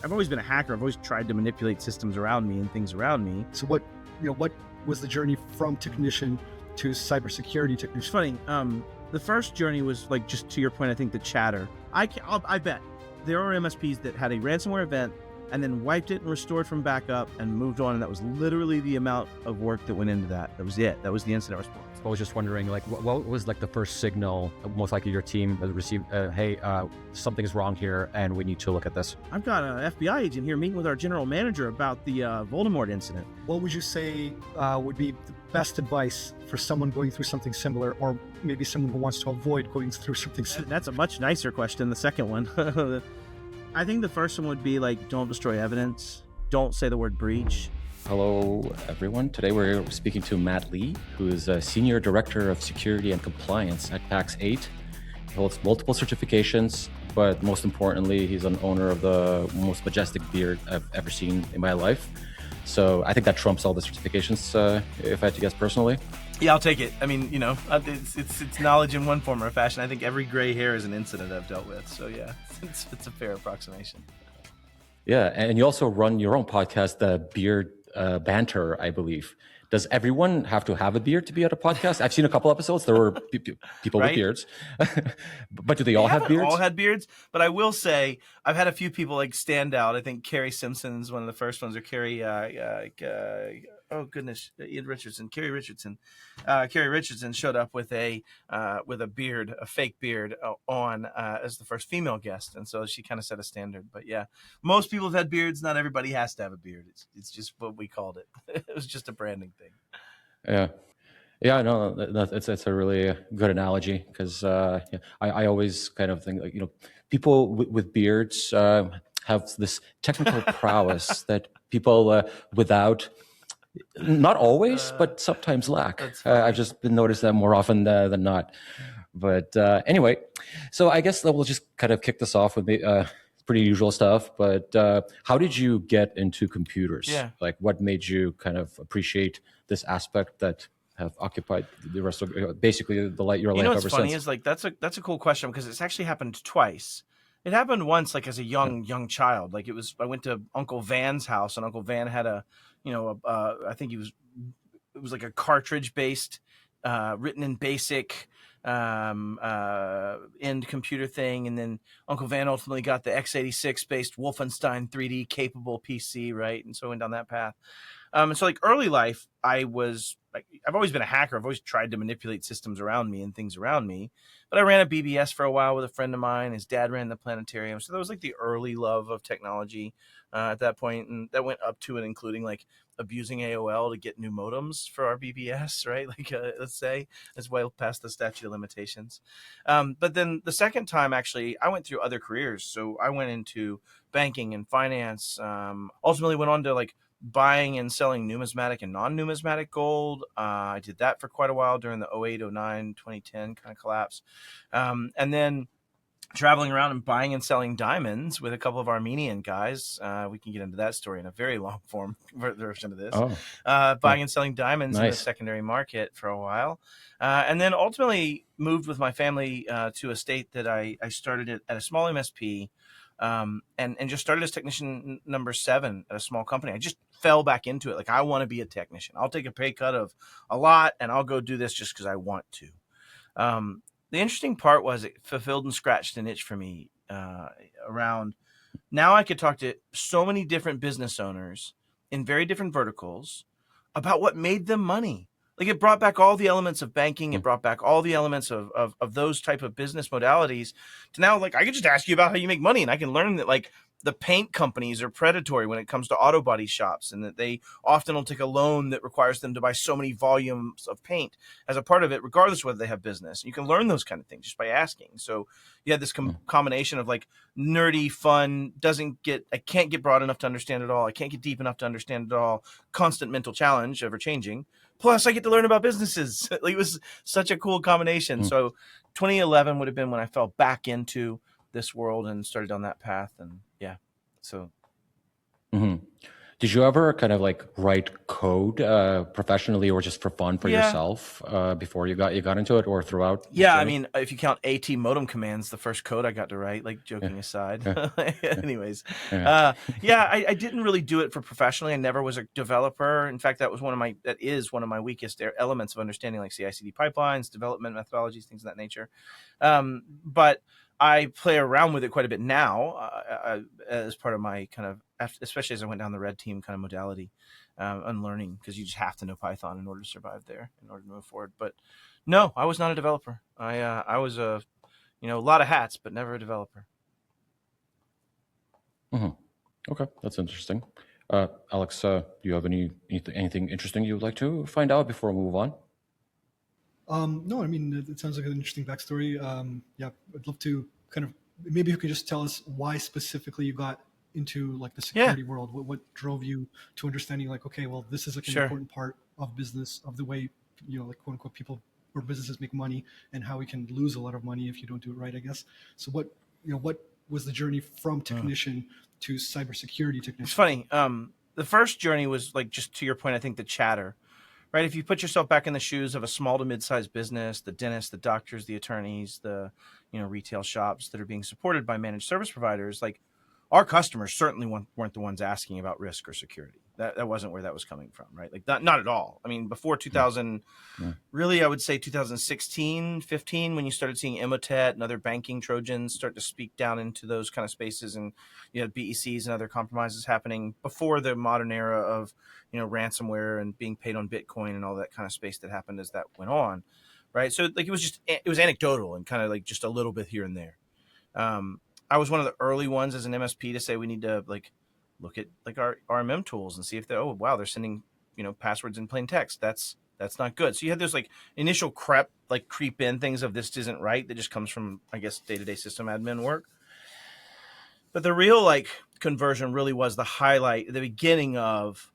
I've always been a hacker. I've always tried to manipulate systems around me and things around me. So what was the journey from technician to cybersecurity technician? It's funny. The first journey was like, just to your point, I think the chatter. I bet there are MSPs that had a ransomware event and then wiped it and restored from backup and moved on. And that was literally the amount of work that went into that. That was it. That was the incident response. I was just wondering, like, what was like the first signal, most likely your team received, hey, something's wrong here and we need to look at this? I've got an FBI agent here meeting with our general manager about the Voldemort incident. What would you say would be the best advice for someone going through something similar, or maybe someone who wants to avoid going through something similar? That's a much nicer question, the second one. I think the first one would be like, don't destroy evidence. Don't say the word breach. Hello, everyone. Today we're speaking to Matt Lee, who is a Senior Director of Security and Compliance at PAX 8. He holds multiple certifications, but most importantly, he's an owner of the most majestic beard I've ever seen in my life. So I think that trumps all the certifications, if I had to guess personally. Yeah, I'll take it. I mean, it's knowledge in one form or fashion. I think every gray hair is an incident I've dealt with. So yeah, it's a fair approximation. Yeah, and you also run your own podcast, the Beard Banter, I believe. Does everyone have to have a beard to be at a podcast? I've seen a couple episodes. There were people right? with beards, but do they all have beards? All had beards, but I will say I've had a few people like stand out. I think Carrie Simpson's one of the first ones, or Carrie. Oh goodness, Ian Richardson, Carrie Richardson. Carrie Richardson showed up with a beard, a fake beard, on as the first female guest, and so she kind of set a standard. But yeah, most people have had beards. Not everybody has to have a beard. It's just what we called it. It was just a branding thing. Yeah, no, it's a really good analogy, because I always kind of think, like, people with beards have this technical prowess that people without. Not always, but sometimes lack. I've just been noticed that more often than not. But anyway, so I guess that we'll just kind of kick this off with pretty usual stuff. But how did you get into computers? Yeah. Like, what made you kind of appreciate this aspect that have occupied the rest of basically your life ever since? What's funny is, like, that's a cool question, because it's actually happened twice. It happened once, like as a young child. Like I went to Uncle Van's house, and Uncle Van had I think it was like a cartridge based, written in BASIC, end computer thing. And then Uncle Van ultimately got the x86 based Wolfenstein 3D capable PC. Right. And so I went down that path. And so, like, early life, I've always been a hacker. I've always tried to manipulate systems around me and things around me. But I ran a BBS for a while with a friend of mine. His dad ran the planetarium. So that was like the early love of technology at that point. And that went up to and including like abusing AOL to get new modems for our BBS, right? Like, let's say, as well past the statute of limitations. But then the second time, actually, I went through other careers. So I went into banking and finance, ultimately went on to like buying and selling numismatic and non-numismatic gold. I did that for quite a while during the 08, 09, 2010 kind of collapse. And then traveling around and buying and selling diamonds with a couple of Armenian guys. We can get into that story in a very long form version of this. Buying and selling diamonds in the secondary market for a while. And then ultimately moved with my family to a state that I started at a small MSP. And just started as technician number 7 at a small company. I just fell back into it. Like, I want to be a technician. I'll take a pay cut of a lot, and I'll go do this just because I want to. The interesting part was it fulfilled and scratched an itch for me around now I could talk to so many different business owners in very different verticals about what made them money. Like, it brought back all the elements of banking. It brought back all the elements of those type of business modalities to now, like, I could just ask you about how you make money, and I can learn that, like, the paint companies are predatory when it comes to auto body shops, and that they often will take a loan that requires them to buy so many volumes of paint as a part of it, regardless of whether they have business. You can learn those kind of things just by asking. So you had this combination of like nerdy fun, I can't get broad enough to understand it all. I can't get deep enough to understand it all. Constant mental challenge, ever changing. Plus I get to learn about businesses. It was such a cool combination. So 2011 would have been when I fell back into this world and started down that path. And yeah, so. Do Did you ever kind of like write code professionally or just for fun for Yeah. yourself before you got into it or throughout this Yeah, I journey? mean, if you count AT modem commands, the first code I got to write, like Yeah, joking aside. yeah, Anyways, yeah. yeah, I didn't really do it for professionally. I never was a developer. In fact, that is one of my weakest elements of understanding like CI/CD pipelines, development methodologies, things of that nature. But I play around with it quite a bit now as part of my kind of, especially as I went down the red team kind of modality, unlearning, because you just have to know Python in order to survive there, in order to move forward. But no, I was not a developer. I was a lot of hats, but never a developer. Hmm. Okay, that's interesting. Alex, do you have anything interesting you would like to find out before we move on? No, I mean, it sounds like an interesting backstory. Yeah, I'd love to kind of, maybe you could just tell us why specifically you got into like the Yeah, security world. What drove you to understanding like, okay, well, this is like an sure. important part of business, of the way, like quote unquote people or businesses make money, and how we can lose a lot of money if you don't do it right, I guess. So what was the journey from technician to cybersecurity It's technician? funny. The first journey was like, just to your point, I think the chatter, right? If you put yourself back in the shoes of a small to mid-sized business, the dentists, the doctors, the attorneys, the retail shops that are being supported by managed service providers, like our customers certainly weren't the ones asking about risk or security. That wasn't where that was coming from, right? Like not at all. I mean, before 2000, Mm. really, I would say 2016, 15, when you started seeing Emotet and other banking Trojans start to speak down into those kind of spaces, and you had BECs and other compromises happening before the modern era of, ransomware and being paid on Bitcoin and all that kind of space that happened as that went on, right? So like it was anecdotal and kind of like just a little bit here and there. Um, I was one of the early ones as an MSP to say we need to like look at like our RMM tools and see if they're sending passwords in plain text. That's not good. So you had those like initial creep in things of this isn't right that just comes from, I guess, day-to-day system admin work. But the real like conversion really was the highlight, the beginning of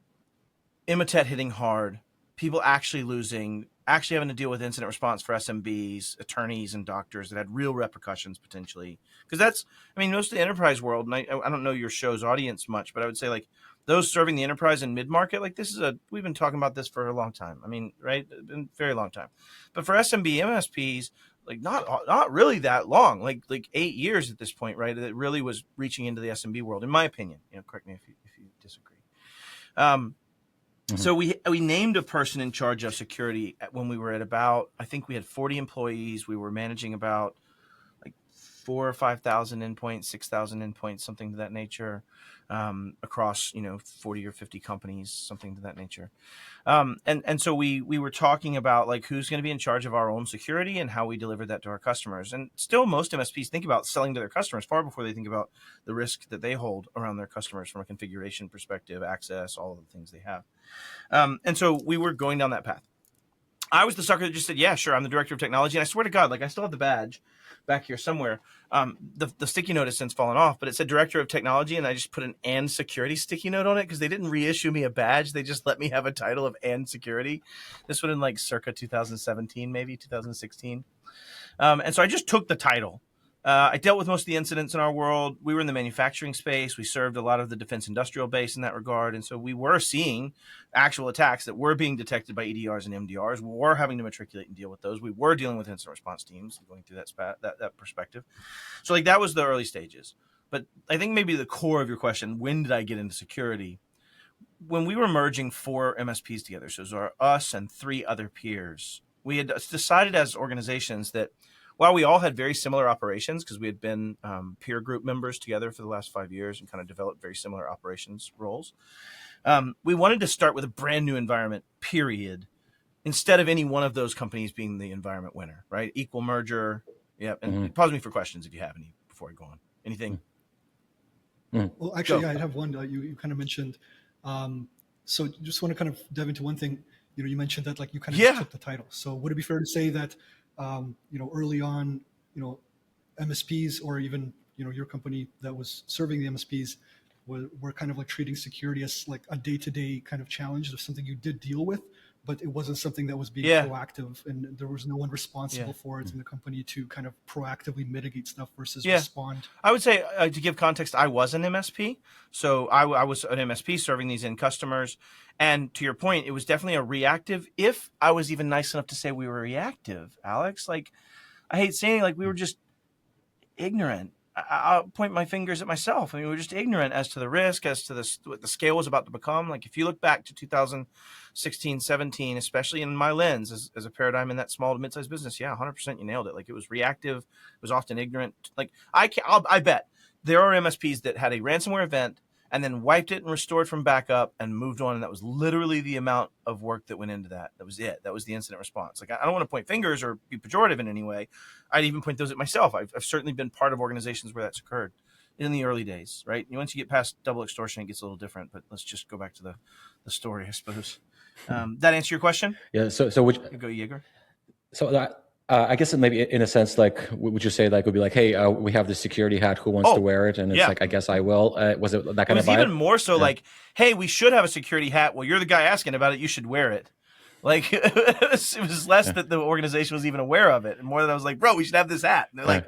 Emotet hitting hard, people actually having to deal with incident response for SMBs, attorneys, and doctors that had real repercussions potentially. Because most of the enterprise world, and I don't know your show's audience much, but I would say like those serving the enterprise and mid-market, like we've been talking about this for a long time. I mean, right? A very long time. But for SMB MSPs, like not really that long, like 8 years at this point, right? That really was reaching into the SMB world, in my opinion. Correct me if you disagree. Mhm. So we named a person in charge of security when we were at about, I think we had 40 employees. We were managing about like 4 or 5,000 endpoints, 6,000 endpoints, something to that nature, across 40 or 50 companies, something to that nature. And so we were talking about like who's going to be in charge of our own security and how we deliver that to our customers. And still, most MSPs think about selling to their customers far before they think about the risk that they hold around their customers from a configuration perspective, access, all of the things they have. And so we were going down that path. I was the sucker that just said, yeah, sure, I'm the director of technology. And I swear to God, like I still have the badge back here somewhere. The sticky note has since fallen off, but it said director of technology. And I just put an and security sticky note on it because they didn't reissue me a badge. They just let me have a title of and security. This would have been like circa 2017, maybe 2016. And so I just took the title. I dealt with most of the incidents in our world. We were in the manufacturing space. We served a lot of the defense industrial base in that regard. And so we were seeing actual attacks that were being detected by EDRs and MDRs. We were having to matriculate and deal with those. We were dealing with incident response teams going through that perspective. So like that was the early stages. But I think maybe the core of your question, when did I get into security? When we were merging 4 MSPs together, so it was us and 3 other peers, we had decided as organizations that while we all had very similar operations, because we had been peer group members together for the last 5 years and kind of developed very similar operations roles, we wanted to start with a brand new environment, period, instead of any one of those companies being the environment winner, right? Equal merger. Yeah. Mhm. And pause me for questions if you have any before I go on. Anything? Mhm. Well, actually, Go. yeah, I'd have one. You kind of mentioned. So just want to kind of dive into one thing. You mentioned that like you kind of just Yeah. took the title. So would it be fair to say that, early on, MSPs or even your company that was serving the MSPs were kind of like treating security as like a day-to-day kind of challenge of something you did deal with, but it wasn't something that was being Yeah. proactive, and there was no one responsible for it in the company to kind of proactively mitigate stuff versus respond. I would say, to give context, I was an MSP. So I was an MSP serving these end customers. And to your point, it was definitely a reactive, if I was even nice enough to say we were reactive, Alex. Like, I hate saying, like, we were just ignorant. I'll point my fingers at myself. I mean, we were just ignorant as to the risk, as to what the scale was about to become. Like, if you look back to 2016, 17, especially in my lens as a paradigm in that small to mid-sized business, 100% you nailed it. Like, it was reactive. It was often ignorant. Like, I bet there are MSPs that had a ransomware event and then wiped it and restored from backup and moved on. And that was literally the amount of work that went into that. That was it. That was the incident response. Like, I don't want to point fingers or be pejorative in any way. I'd even point those at myself. I've certainly been part of organizations where that's occurred in the early days, right? Once you get past double extortion, it gets a little different, but let's just go back to the story, I suppose. That answer your question? Yeah. So which, go, Jaeger. So that, I guess maybe in a sense, like, would you say, like, would be like, hey, we have this security hat, who wants to wear it? And it's like, I guess I will. Was it that kind of vibe? It was even more so like, hey, we should have a security hat. Well, you're the guy asking about it. You should wear it. Like, it was less that the organization was even aware of it, and more than I was like, bro, we should have this hat. And they're like,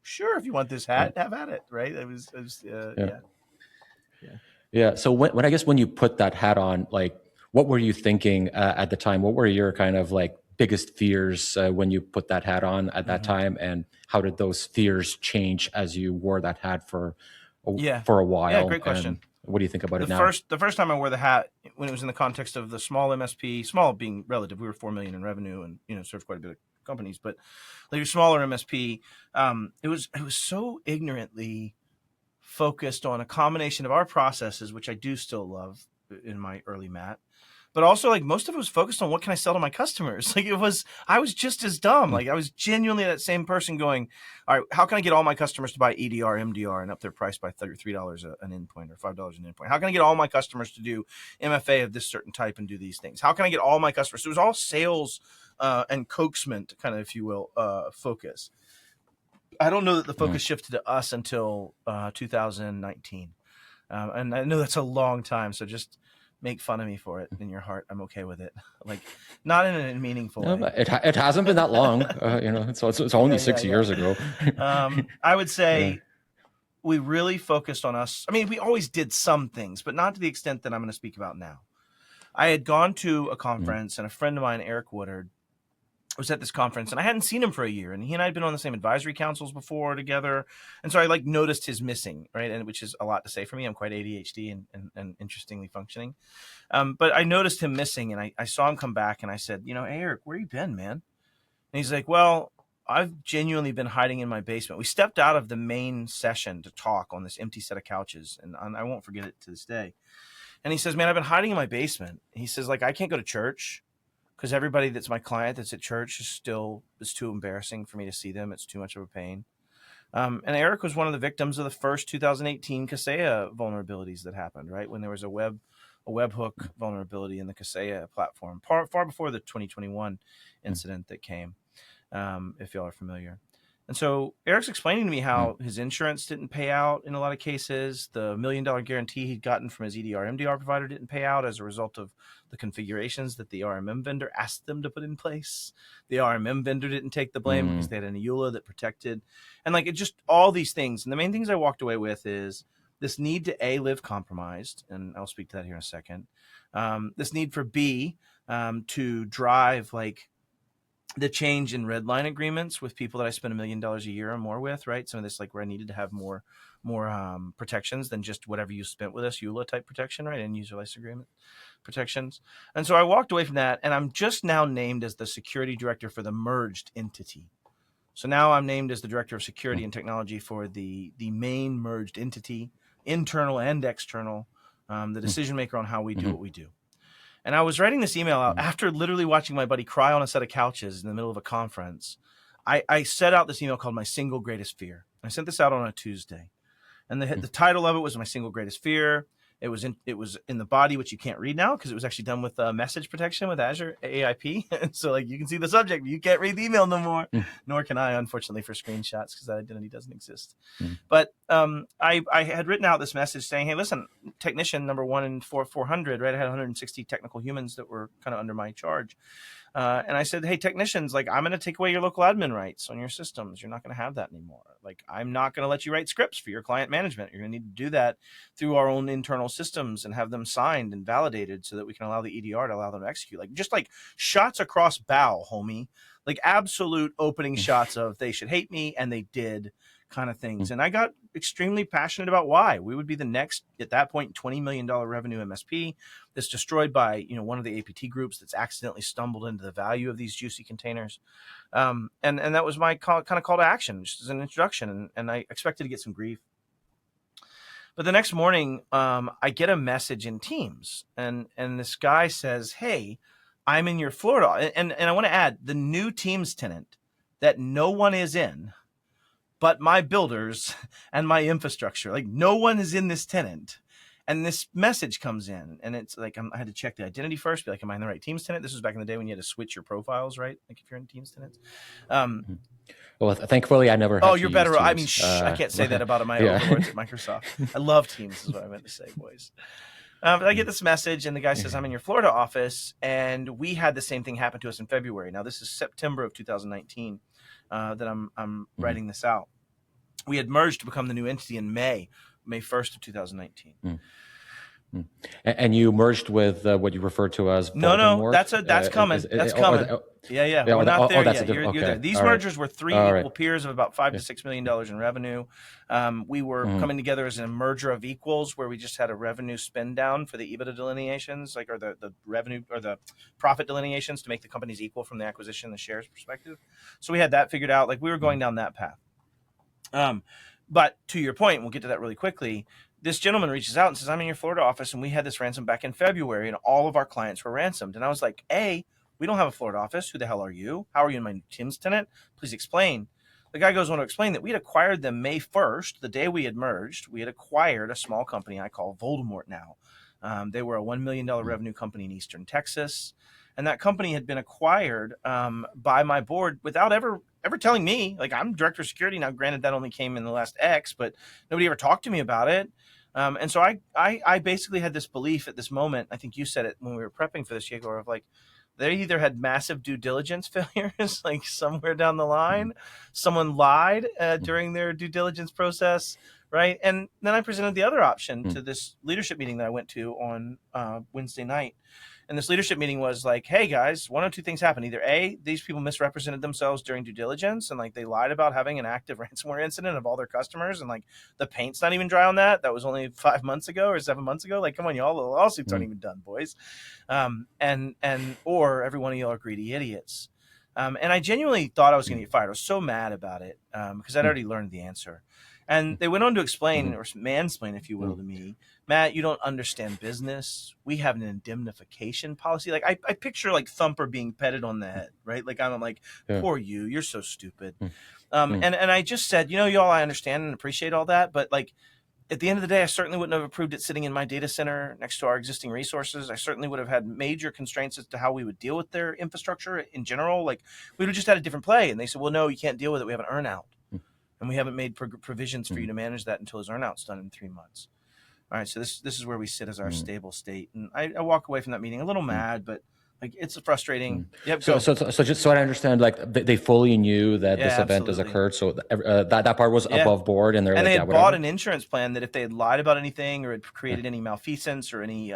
sure, if you want this hat, have at it, right? It was Yeah. So when I guess when you put that hat on, like, what were you thinking at the time? What were your kind of like biggest fears when you put that hat on at that time, and how did those fears change as you wore that hat for a while? Yeah, great question. And what do you think about it now? The first time I wore the hat, when it was in the context of the small MSP, small being relative, we were 4 million in revenue and served quite a bit of companies, but like your smaller MSP, it was so ignorantly focused on a combination of our processes, which I do still love in my early Matt. But also, like, most of it was focused on what can I sell to my customers? Like, I was just as dumb. Like, I was genuinely that same person going, all right, how can I get all my customers to buy EDR, MDR, and up their price by $3 an endpoint or $5 an endpoint? How can I get all my customers to do MFA of this certain type and do these things? How can I get all my customers? So it was all sales and coaxment, kind of, if you will, focus. I don't know that the focus shifted to us until 2019. And I know that's a long time, so just make fun of me for it in your heart. I'm okay with it. Like, not in a meaningful way. It hasn't been that long. It's only 6 years ago. I would say we really focused on us. I mean, we always did some things, but not to the extent that I'm going to speak about now. I had gone to a conference, and a friend of mine, Eric Woodard, was at this conference, and I hadn't seen him for a year, and he and I had been on the same advisory councils before together. And so I noticed his missing, right. And which is a lot to say for me. I'm quite ADHD and interestingly functioning. But I noticed him missing, and I saw him come back, and I said, hey, Eric, where you been, man? And he's like, well, I've genuinely been hiding in my basement. We stepped out of the main session to talk on this empty set of couches, and I won't forget it to this day. And he says, man, I've been hiding in my basement. He says, like, I can't go to church, because everybody that's my client that's at church is too embarrassing for me to see them. It's too much of a pain. And Eric was one of the victims of the first 2018 Kaseya vulnerabilities that happened, right? When there was a webhook vulnerability in the Kaseya platform, far before the 2021 incident that came, if y'all are familiar. And so Eric's explaining to me how his insurance didn't pay out in a lot of cases. The $1 million guarantee he'd gotten from his EDR, MDR provider didn't pay out as a result of the configurations that the RMM vendor asked them to put in place. The RMM vendor didn't take the blame because they had an EULA that protected. And like, it just all these things. And the main things I walked away with is this need to live compromised. And I'll speak to that here in a second. This need for B, to drive like the change in red line agreements with people that I spend $1 million a year or more with, right? Some of this, like, where I needed to have more protections than just whatever you spent with us, EULA type protection, right? And user license agreement protections. And so I walked away from that, and I'm just now named as the security director for the merged entity. So now I'm named as the director of security and technology for the main merged entity, internal and external, the decision maker on how we do what we do. And I was writing this email out after literally watching my buddy cry on a set of couches in the middle of a conference. I set out this email called My Single Greatest Fear. I sent this out on a Tuesday. And the title of it was My Single Greatest Fear. It was in the body, which you can't read now because it was actually done with message protection with Azure AIP. And so like you can see the subject, but you can't read the email no more. Nor can I, unfortunately, for screenshots because that identity doesn't exist. But I had written out this message saying, hey, listen, technician number 1 in 400, right? I had 160 technical humans that were kind of under my charge. And I said, hey, technicians, like, I'm going to take away your local admin rights on your systems. You're not going to have that anymore. Like, I'm not going to let you write scripts for your client management. You're going to need to do that through our own internal systems and have them signed and validated so that we can allow the EDR to allow them to execute. Like, just like shots across bow, homie. Like, absolute opening shots of they should hate me, and they did kind of things. And I got extremely passionate about why we would be the next, at that point, $20 million revenue MSP that's destroyed by, one of the APT groups that's accidentally stumbled into the value of these juicy containers. And that was my kind of call to action, just as an introduction. And I expected to get some grief. But the next morning, I get a message in Teams, and this guy says, hey, I'm in your Florida. And I want to add the new Teams tenant that no one is in, but my builders and my infrastructure. Like, no one is in this tenant. And this message comes in, and it's like, I had to check the identity first, be like, am I in the right Teams tenant? This was back in the day when you had to switch your profiles, right? Like if you're in Teams tenants. Well, thankfully, I never. Oh, you're better. I mean, I can't say that about my overlords at Microsoft. I love Teams, is what I meant to say, boys. But I get this message, and the guy says, I'm in your Florida office, and we had the same thing happen to us in February. Now, this is September of 2019 that I'm writing this out. We had merged to become the new entity in May 1st of 2019. And you merged with what you refer to as Voldemort? No, that's coming. That's coming. Yeah. We're not there yet. You're there. These mergers were 3 equal peers of about $5 to $6 million in revenue. We were coming together as a merger of equals, where we just had a revenue spin down for the EBITDA delineations, or the revenue or the profit delineations to make the companies equal from the acquisition, the shares perspective. So we had that figured out. Like, we were going down that path. But to your point, we'll get to that really quickly. This gentleman reaches out and says, I'm in your Florida office, and we had this ransom back in February, and all of our clients were ransomed. And I was like, A, we don't have a Florida office. Who the hell are you? How are you in my Teams tenant? Please explain. The guy goes on to explain that we had acquired them May 1st, the day we had merged. We had acquired a small company I call Voldemort now. They were a $1 million revenue company in Eastern Texas. And that company had been acquired by my board without ever telling me. Like, I'm director of security now. Granted, that only came in the last X, but nobody ever talked to me about it. And so I basically had this belief at this moment. I think you said it when we were prepping for this, Yegor, of like, they either had massive due diligence failures, like somewhere down the line, someone lied during their due diligence process, right? And then I presented the other option to this leadership meeting that I went to on Wednesday night. And this leadership meeting was like, hey guys, one of two things happened. Either A, these people misrepresented themselves during due diligence, and like they lied about having an active ransomware incident of all their customers, and like the paint's not even dry on that. That was only 5 months ago or 7 months ago. Like, come on, y'all, the lawsuits aren't even done, boys. Or every one of y'all are greedy idiots. And I genuinely thought I was going to get fired. I was so mad about it because I'd already learned the answer. And they went on to explain, or mansplain, if you will, to me, Matt, you don't understand business. We have an indemnification policy. Like, I picture like Thumper being petted on the head, right? Like, I'm like, poor you, you're so stupid. And I just said, y'all, I understand and appreciate all that, but like, at the end of the day, I certainly wouldn't have approved it sitting in my data center next to our existing resources. I certainly would have had major constraints as to how we would deal with their infrastructure in general. Like, we would have just had a different play. And they said, well, no, you can't deal with it. We have an earn-out. And we haven't made provisions for you to manage that until his earn-out's done in 3 months. All right, so this is where we sit as our stable state. And I walk away from that meeting a little mad, but like, it's frustrating. Yep, so just so I understand, like they fully knew that this event has occurred, so that part was above board, and they had bought an insurance plan that if they had lied about anything or had created any malfeasance or any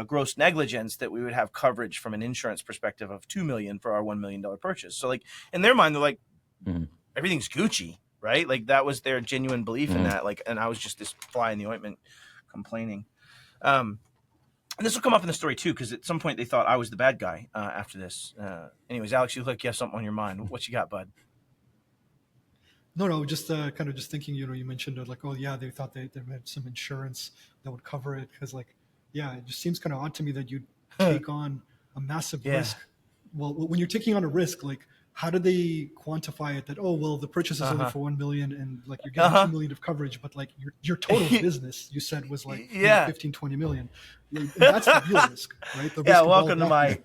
gross negligence, that we would have coverage from an insurance perspective of $2 million for our $1 million purchase. So like, in their mind, they're like, everything's Gucci, right? Like, that was their genuine belief in that. Like, and I was just this fly in the ointment complaining. And this will come up in the story too, because at some point they thought I was the bad guy after this. Anyways, Alex, you look like you have something on your mind. What you got, bud? No, just kind of just thinking, you mentioned like, oh yeah, they thought they had some insurance that would cover it. Cause like, yeah, it just seems kind of odd to me that you'd take on a massive risk. Well, when you're taking on a risk, like how do they quantify it that, oh, well, the purchase is only for 1 million and like you're getting 2 million of coverage, but like your total business you said was like 15, 20 million. And that's the real risk, right? The risk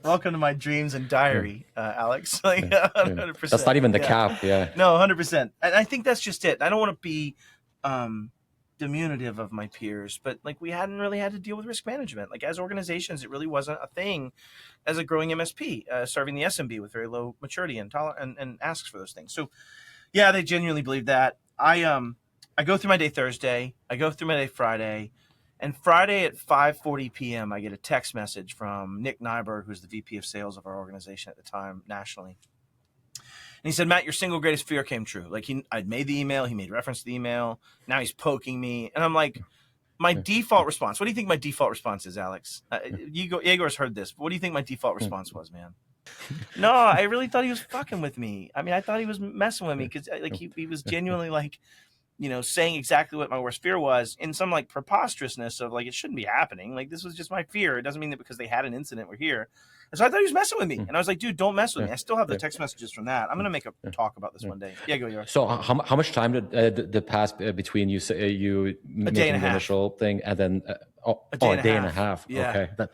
welcome to my dreams and diary, Alex. Like 100%. That's not even the cap. Yeah. No, 100%. And I think that's just it. I don't want to be diminutive of my peers, but like we hadn't really had to deal with risk management. Like as organizations, it really wasn't a thing as a growing MSP, serving the SMB with very low maturity and asks for those things. So yeah, they genuinely believe that. I go through my day Thursday, I go through my day Friday, and Friday at 5:40 p.m. I get a text message from Nick Nyberg, who's the VP of sales of our organization at the time nationally. And he said, Matt, your single greatest fear came true. Like I'd made the email, he made reference to the email. Now he's poking me. And I'm like, my default response, what do you think my default response is, Alex? Yegor's heard this, but what do you think my default response was, man? No, I really thought he was fucking with me. I mean, I thought he was messing with me because like he was genuinely like, saying exactly what my worst fear was in some like preposterousness of like, it shouldn't be happening. Like this was just my fear. It doesn't mean that because they had an incident, we're here. And so I thought he was messing with me. And I was like, dude, don't mess with me. I still have the text messages from that. I'm going to make a talk about this one day. Yeah, go yours. So how much time did pass between you making the initial thing and then a day and a half? Yeah. Okay.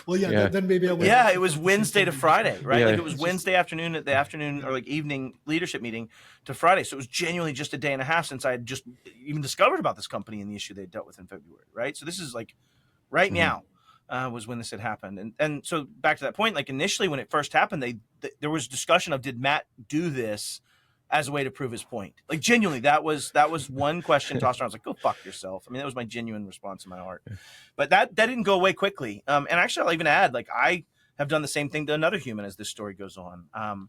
Well, then maybe I would. Yeah, it was Wednesday to Friday, right? Yeah. Like it was Wednesday afternoon at the afternoon or like evening leadership meeting to Friday. So it was genuinely just a day and a half since I had just even discovered about this company and the issue they dealt with in February, right? So this is like right now was when this had happened. And so back to that point, like initially when it first happened, there was discussion of did Matt do this as a way to prove his point? Like genuinely, that was one question tossed around. I was like, go fuck yourself. I mean, that was my genuine response in my heart. But that didn't go away quickly. And actually, I'll even add, like I have done the same thing to another human as this story goes on.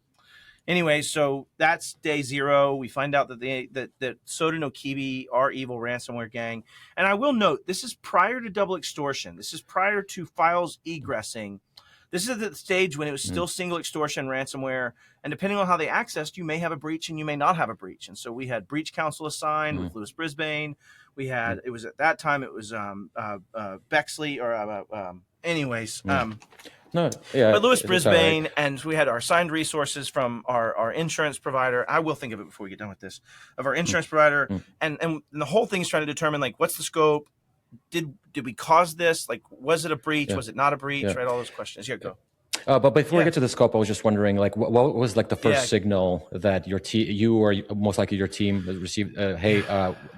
Anyway, so that's day 0. We find out that Soda no Kibi are evil ransomware gang. And I will note, this is prior to double extortion. This is prior to files egressing. This is at the stage when it was still single extortion ransomware. And depending on how they accessed, you may have a breach and you may not have a breach. And so we had breach counsel assigned with Lewis Brisbane. We had, it was at that time, it was Bexley or anyways. No, yeah. But Lewis Brisbane, and we had our assigned resources from our insurance provider. I will think of it before we get done with this, of our insurance provider. And the whole thing is trying to determine, like, what's the scope? Did we cause this? Like, was it a breach? Was it not a breach? Right? All those questions. Yeah, go. But before we get to the scope, I was just wondering, like, what was like the first signal that you or most likely your team received? Hey,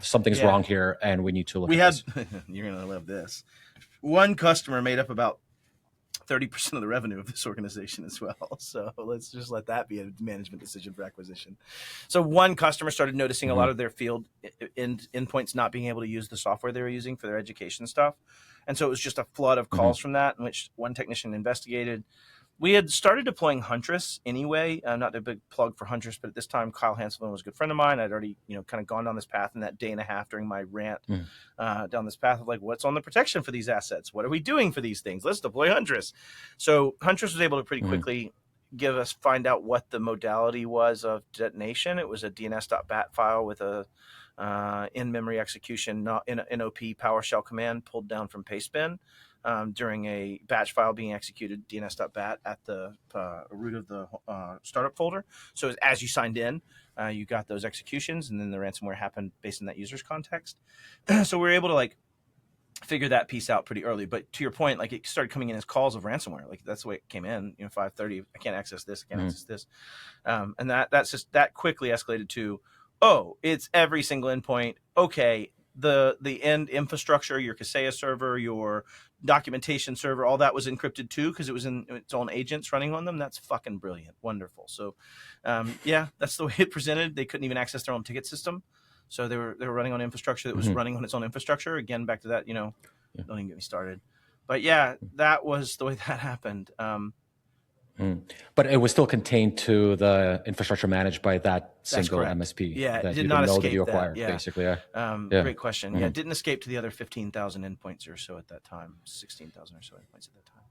something's wrong here, and we need to look. At this. You're gonna love this. One customer made up about 30% of the revenue of this organization as well. So let's just let that be a management decision for acquisition. So one customer started noticing a lot of their field endpoints not being able to use the software they were using for their education stuff. And so it was just a flood of calls from that, in which one technician investigated. We had started deploying Huntress anyway, not a big plug for Huntress, but at this time, Kyle Hanselman was a good friend of mine. I'd already, kind of gone down this path in that day and a half during my rant down this path of like, what's on the protection for these assets? What are we doing for these things? Let's deploy Huntress. So Huntress was able to pretty quickly find out what the modality was of detonation. It was a DNS.bat file with a in-memory execution, not in an NOP PowerShell command pulled down from pastebin. During a batch file being executed, DNS.bat at the root of the startup folder. So as you signed in, you got those executions, and then the ransomware happened based on that user's context. So we were able to like figure that piece out pretty early. But to your point, like it started coming in as calls of ransomware. Like that's the way it came in. 5:30, I can't access this. I can't access this, and that quickly escalated to, oh, it's every single endpoint. Okay. The end infrastructure, your Kaseya server, your documentation server, all that was encrypted too because it was in its own agents running on them. That's fucking brilliant. Wonderful. So, that's the way it presented. They couldn't even access their own ticket system. So they were running on infrastructure that was running on its own infrastructure. Again, back to that, don't even get me started. But yeah, that was the way that happened. But it was still contained to the infrastructure managed by that single MSP. Yeah, that it did not escape that you acquired, that. basically. Great question. Yeah, it didn't escape to the other 15,000 endpoints or so at that time, 16,000 or so endpoints at that time.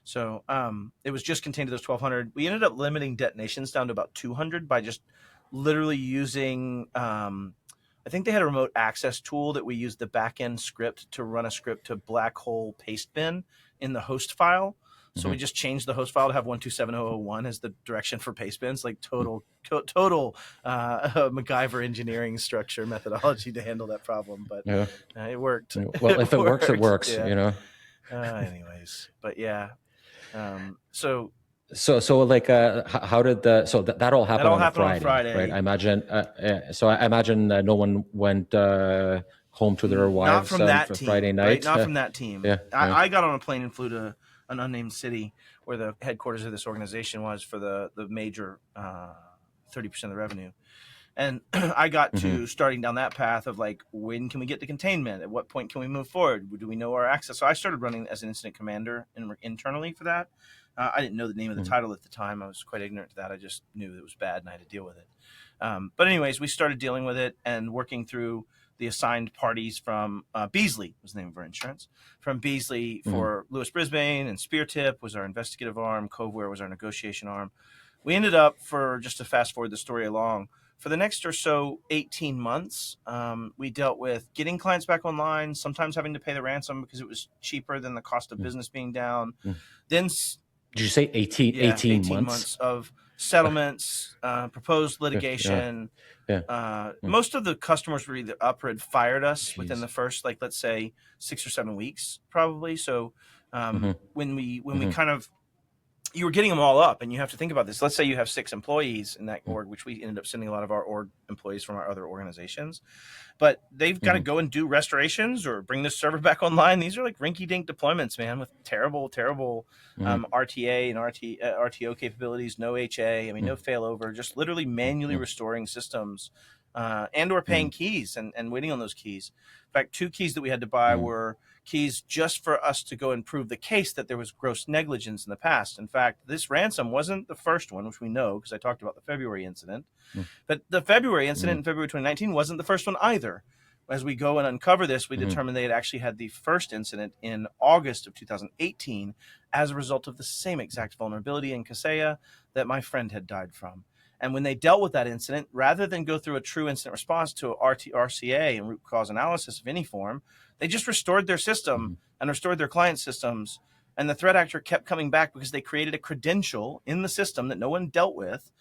So it was just contained to those 1,200. We ended up limiting detonations down to about 200 by just literally using, I think they had a remote access tool that we used the backend script to run a script to black hole paste bin in the host file. So we just changed the host file to have 127.0.0.1 as the direction for pastebins, like total MacGyver engineering structure methodology to handle that problem. But Yeah. it worked. Well, if it works, it works. Yeah. You know. Anyways, but yeah. So So like, how did that all happened all on happened a on Friday, right? Friday. I imagine. So I imagine no one went home to their wives not from that for team, Friday night. right? Not from that team. Yeah, yeah. I got on a plane and flew to an unnamed city where the headquarters of this organization was for the major 30% of the revenue. And I got to starting down that path of like, when can we get to containment? At what point can we move forward? Do we know our access? So I started running as an incident commander internally for that. I didn't know the name of the title at the time. I was quite ignorant to that. I just knew it was bad and I had to deal with it. But anyways, we started dealing with it and working through the assigned parties from Beasley was the name of our insurance. From Beasley for Lewis Brisbane, and SpearTip was our investigative arm. Coveware was our negotiation arm. We ended up, for just to fast forward the story along, for the next or so 18 months, we dealt with getting clients back online, sometimes having to pay the ransom because it was cheaper than the cost of business being down. Then did you say 18 months? Of settlements, proposed litigation. Most of the customers were either up or had fired us within the first, like, let's say 6 or 7 weeks, probably. So when we kind of, you were getting them all up, and you have to think about this. Let's say you have 6 employees in that org, which we ended up sending a lot of our org employees from our other organizations, but they've got to go and do restorations or bring this server back online. These are like rinky-dink deployments, man, with terrible RTA and RTO capabilities, no HA, I mean, no failover, just literally manually restoring systems, and or paying keys and waiting on those keys. In fact, 2 keys that we had to buy were keys just for us to go and prove the case that there was gross negligence in the past. In fact, this ransom wasn't the first one, which we know because I talked about the February incident. But the February incident in February 2019 wasn't the first one either. As we go and uncover this, we determined they had actually had the first incident in August of 2018 as a result of the same exact vulnerability in Kaseya that my friend had died from. And when they dealt with that incident, rather than go through a true incident response to RCA and root cause analysis of any form, they just restored their system and restored their client systems. And the threat actor kept coming back because they created a credential in the system that no one dealt with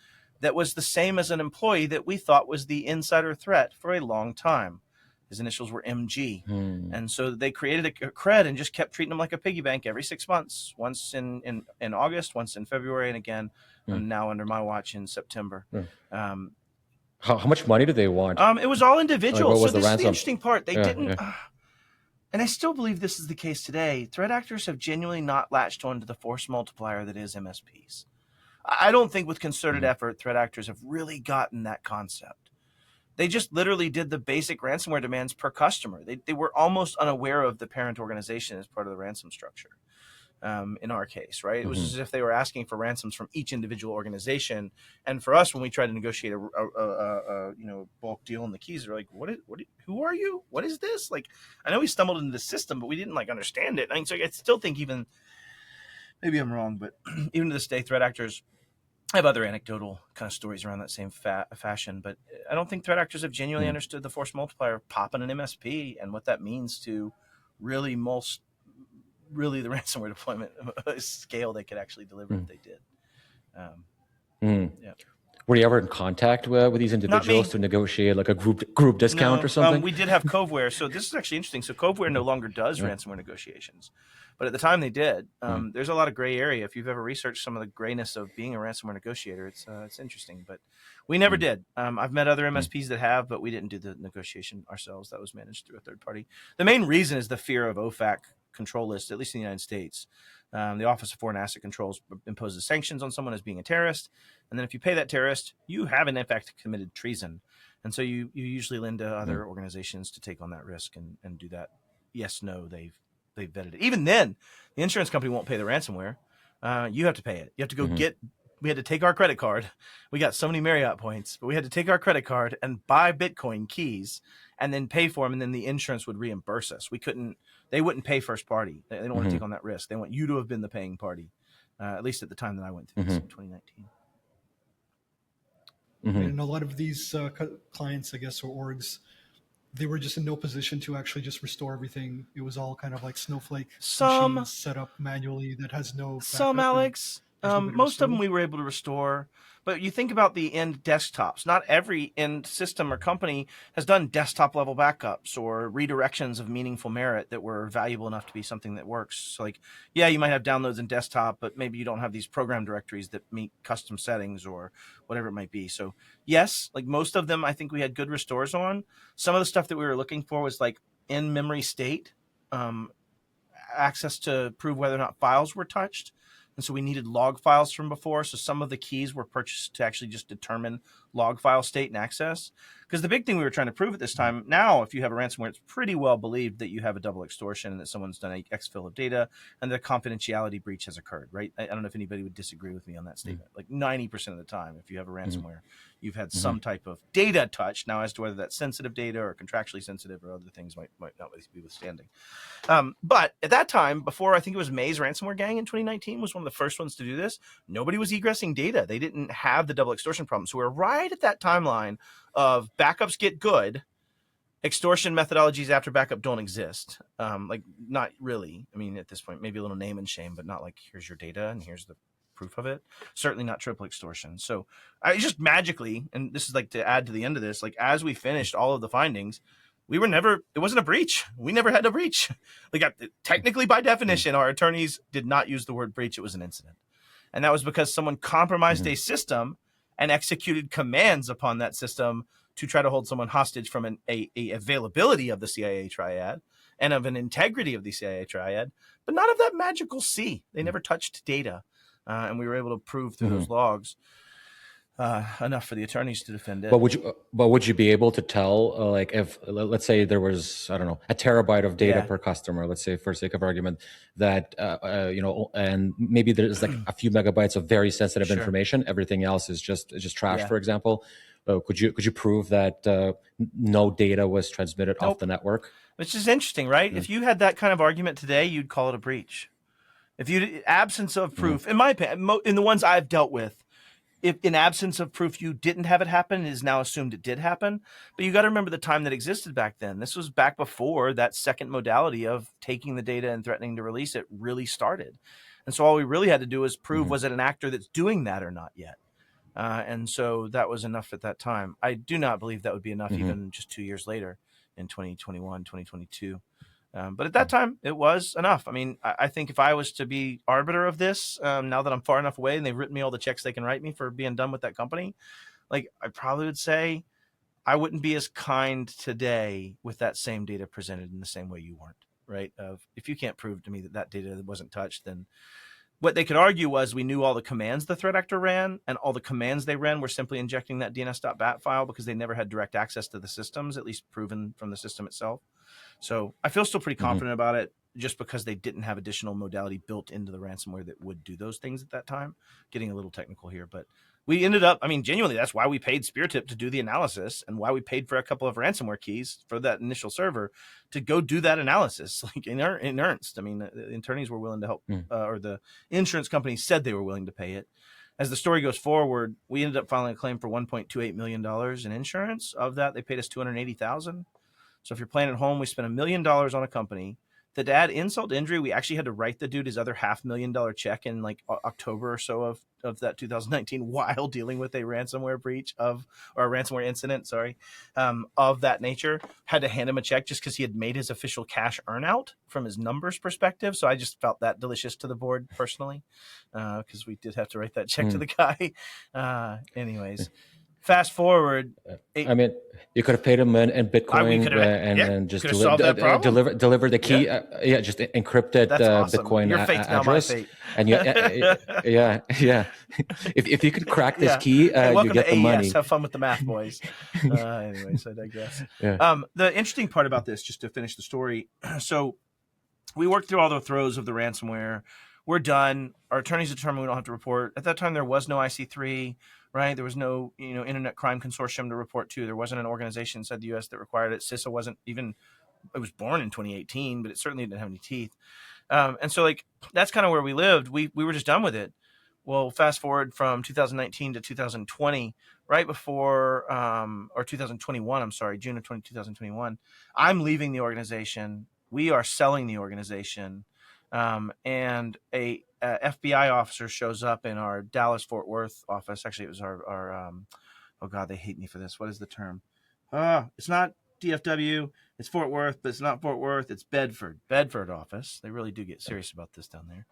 that was the same as an employee that we thought was the insider threat for a long time. His initials were MG. And so they created a cred and just kept treating him like a piggy bank every 6 months, once in August, once in February, and again, now under my watch in September. How much money do they want? It was all individual. Like, what was so this the is the ransom? interesting part. They didn't, Yeah. and I still believe this is the case today. Threat actors have genuinely not latched on to the force multiplier that is MSPs. I don't think with concerted effort, threat actors have really gotten that concept. They just literally did the basic ransomware demands per customer. They were almost unaware of the parent organization as part of the ransom structure. In our case, right? It was as if they were asking for ransoms from each individual organization. And for us, when we tried to negotiate a bulk deal on the keys, they're like, who are you? What is this? Like, I know we stumbled into the system, but we didn't understand it. I mean, so I still think, even maybe I'm wrong, but even to this day, threat actors, I have other anecdotal kind of stories around that same fashion, but I don't think threat actors have genuinely understood the force multiplier of popping an MSP and what that means to really the ransomware deployment scale they could actually deliver if they did. Yeah. Were you ever in contact with these individuals to negotiate like a group discount or something? We did have Coveware. So this is actually interesting. So Coveware no longer does ransomware negotiations, but at the time they did. There's a lot of gray area. If you've ever researched some of the grayness of being a ransomware negotiator, it's interesting, but we never did. I've met other MSPs that have, but we didn't do the negotiation ourselves. That was managed through a third party. The main reason is the fear of OFAC control list, at least in the United States. The Office of Foreign Asset Controls imposes sanctions on someone as being a terrorist. And then if you pay that terrorist, you have in fact committed treason. And so you usually lend to other organizations to take on that risk and do that. Yes, no, they've vetted it. Even then, the insurance company won't pay the ransomware. You have to pay it. You have to go we had to take our credit card. We got so many Marriott points, but we had to take our credit card and buy Bitcoin keys and then pay for them. And then the insurance would reimburse us. They wouldn't pay first party. They don't want to take on that risk. They want you to have been the paying party, at least at the time that I went through this in 2019. And a lot of these clients, I guess, or orgs, they were just in no position to actually just restore everything. It was all kind of like snowflake Some, machines set up manually that has no some backup, and Alex. there's no way to Most restore of them them. we were able to restore, but you think about the end desktops. Not every end system or company has done desktop level backups or redirections of meaningful merit that were valuable enough to be something that works. So like, yeah, you might have downloads in desktop, but maybe you don't have these program directories that meet custom settings or whatever it might be. So yes, like most of them, I think we had good restores on. Some of the stuff that we were looking for was like in memory state, access to prove whether or not files were touched. And so we needed log files from before. So some of the keys were purchased to actually just determine log file state and access. Because the big thing we were trying to prove at this time, now, if you have a ransomware, it's pretty well believed that you have a double extortion and that someone's done an exfil of data and that a confidentiality breach has occurred, right? I don't know if anybody would disagree with me on that statement. Like 90% of the time, if you have a ransomware, you've had some type of data touch. Now, as to whether that's sensitive data or contractually sensitive or other things might not be withstanding. But at that time, before I think it was May's ransomware gang in 2019 was one of the first ones to do this. Nobody was egressing data. They didn't have the double extortion problem. So we're right at that timeline of backups get good. Extortion methodologies after backup don't exist. Like not really. I mean, at this point, maybe a little name and shame, but not like here's your data and here's the proof of it. Certainly not triple extortion. So I just magically, and this is like to add to the end of this, like as we finished all of the findings, it wasn't a breach. We never had a breach. Like technically by definition, our attorneys did not use the word breach. It was an incident. And that was because someone compromised a system and executed commands upon that system to try to hold someone hostage from a availability of the CIA triad and of an integrity of the CIA triad, but not of that magical C. They never touched data. And we were able to prove through those logs enough for the attorneys to defend it. But would you be able to tell, like, if let's say there was, I don't know, a terabyte of data per customer, let's say for sake of argument, that and maybe there's like a few megabytes of very sensitive information, everything else is just trash, for example. Could you prove that no data was transmitted off the network? Which is interesting, right? If you had that kind of argument today, you'd call it a breach. If you absence of proof, in my opinion, in the ones I've dealt with, if in absence of proof you didn't have it happen, it is now assumed it did happen. But you got to remember the time that existed back then. This was back before that second modality of taking the data and threatening to release it really started. And so all we really had to do was prove, was it an actor that's doing that or not yet? And so that was enough at that time. I do not believe that would be enough even just 2 years later in 2021, 2022. But at that time, it was enough. I mean, I think if I was to be arbiter of this, now that I'm far enough away and they've written me all the checks they can write me for being done with that company, like I probably would say I wouldn't be as kind today with that same data presented in the same way you weren't, right? If you can't prove to me that data wasn't touched, then what they could argue was we knew all the commands the threat actor ran, and all the commands they ran were simply injecting that DNS.bat file because they never had direct access to the systems, at least proven from the system itself. So I feel still pretty confident about it just because they didn't have additional modality built into the ransomware that would do those things at that time. Getting a little technical here, but we ended up, I mean, genuinely, that's why we paid SpearTip to do the analysis and why we paid for a couple of ransomware keys for that initial server to go do that analysis. Like in earnest, I mean, the attorneys were willing to help, or the insurance company said they were willing to pay it. As the story goes forward, we ended up filing a claim for $1.28 million in insurance. Of that, they paid us $280,000. So if you're playing at home, we spent $1 million on a company. To add insult to injury, we actually had to write the dude his other $500,000 check in like October or so of that 2019 while dealing with a ransomware breach or a ransomware incident, of that nature. Had to hand him a check just because he had made his official cash earnout from his numbers perspective. So I just felt that delicious to the board personally because we did have to write that check to the guy. Anyways. Fast forward. I mean, you could have paid him in Bitcoin and just deliver the key. Just encrypted awesome. Bitcoin address. And if you could crack this key, you get the money. Have fun with the math, boys. Anyways, I digress. The interesting part about this, just to finish the story, so we worked through all the throes of the ransomware. We're done. Our attorneys determined we don't have to report. At that time, there was no IC3. Right, there was no Internet Crime Consortium to report to. There wasn't an organization inside the U.S. that required it. CISO wasn't even. It was born in 2018, but it certainly didn't have any teeth. And so, like, that's kind of where we lived. We were just done with it. Well, fast forward from 2019 to 2020, right before, or 2021, I'm sorry, June of 2021, I'm leaving the organization. We are selling the organization. And a FBI officer shows up in our Dallas Fort Worth office. Actually, it was our oh God, they hate me for this. What is the term? It's not DFW. It's Fort Worth, but it's not Fort Worth. It's Bedford office. They really do get serious about this down there.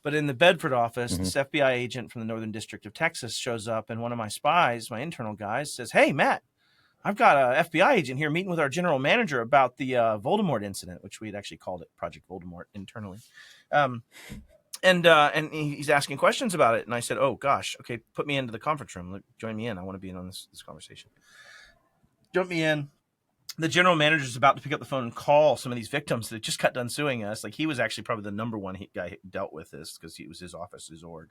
But in the Bedford office, this FBI agent from the Northern District of Texas shows up, and one of my spies, my internal guys, says, "Hey, Matt, I've got an FBI agent here meeting with our general manager about the Voldemort incident," which we had actually called it Project Voldemort internally. And he's asking questions about it. And I said, "Oh, gosh, okay, put me into the conference room. Join me in. I want to be in on this conversation." Jump me in. The general manager is about to pick up the phone and call some of these victims that just got done suing us. Like, he was actually probably the number one guy who dealt with this because it was his office, his org.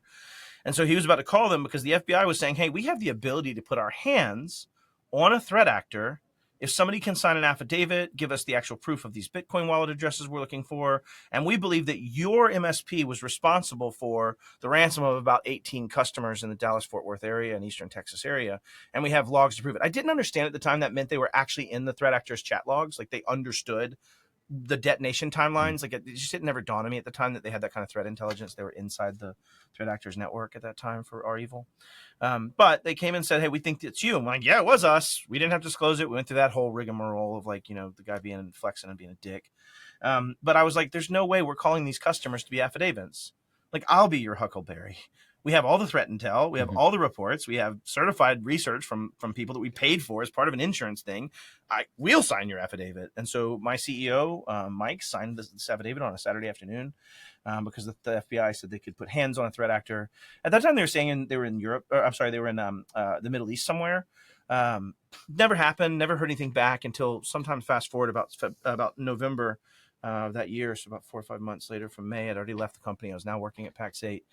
And so he was about to call them because the FBI was saying, "Hey, we have the ability to put our hands on a threat actor. If somebody can sign an affidavit, give us the actual proof of these Bitcoin wallet addresses we're looking for, and we believe that your MSP was responsible for the ransom of about 18 customers in the Dallas-Fort Worth area and Eastern Texas area, and we have logs to prove it." I didn't understand at the time that meant they were actually in the threat actor's chat logs, like they understood the detonation timelines. Like, it just never dawned on me at the time that they had that kind of threat intelligence. They were inside the threat actors network at that time for our evil. But they came and said, "Hey, we think it's you." I'm like, "Yeah, it was us. We didn't have to disclose it." We went through that whole rigmarole of, like, the guy being flexing and being a dick. But I was like, there's no way we're calling these customers to be affidavits. Like, I'll be your Huckleberry. We have all the threat intel. We have all the reports. We have certified research from people that we paid for as part of an insurance thing. We'll sign your affidavit. And so my CEO, Mike, signed this affidavit on a Saturday afternoon because the FBI said they could put hands on a threat actor. At that time, they were saying they were in Europe. They were in the Middle East somewhere. Never happened. Never heard anything back until sometime fast forward about November that year. So about 4 or 5 months later from May, I'd already left the company. I was now working at Pax 8.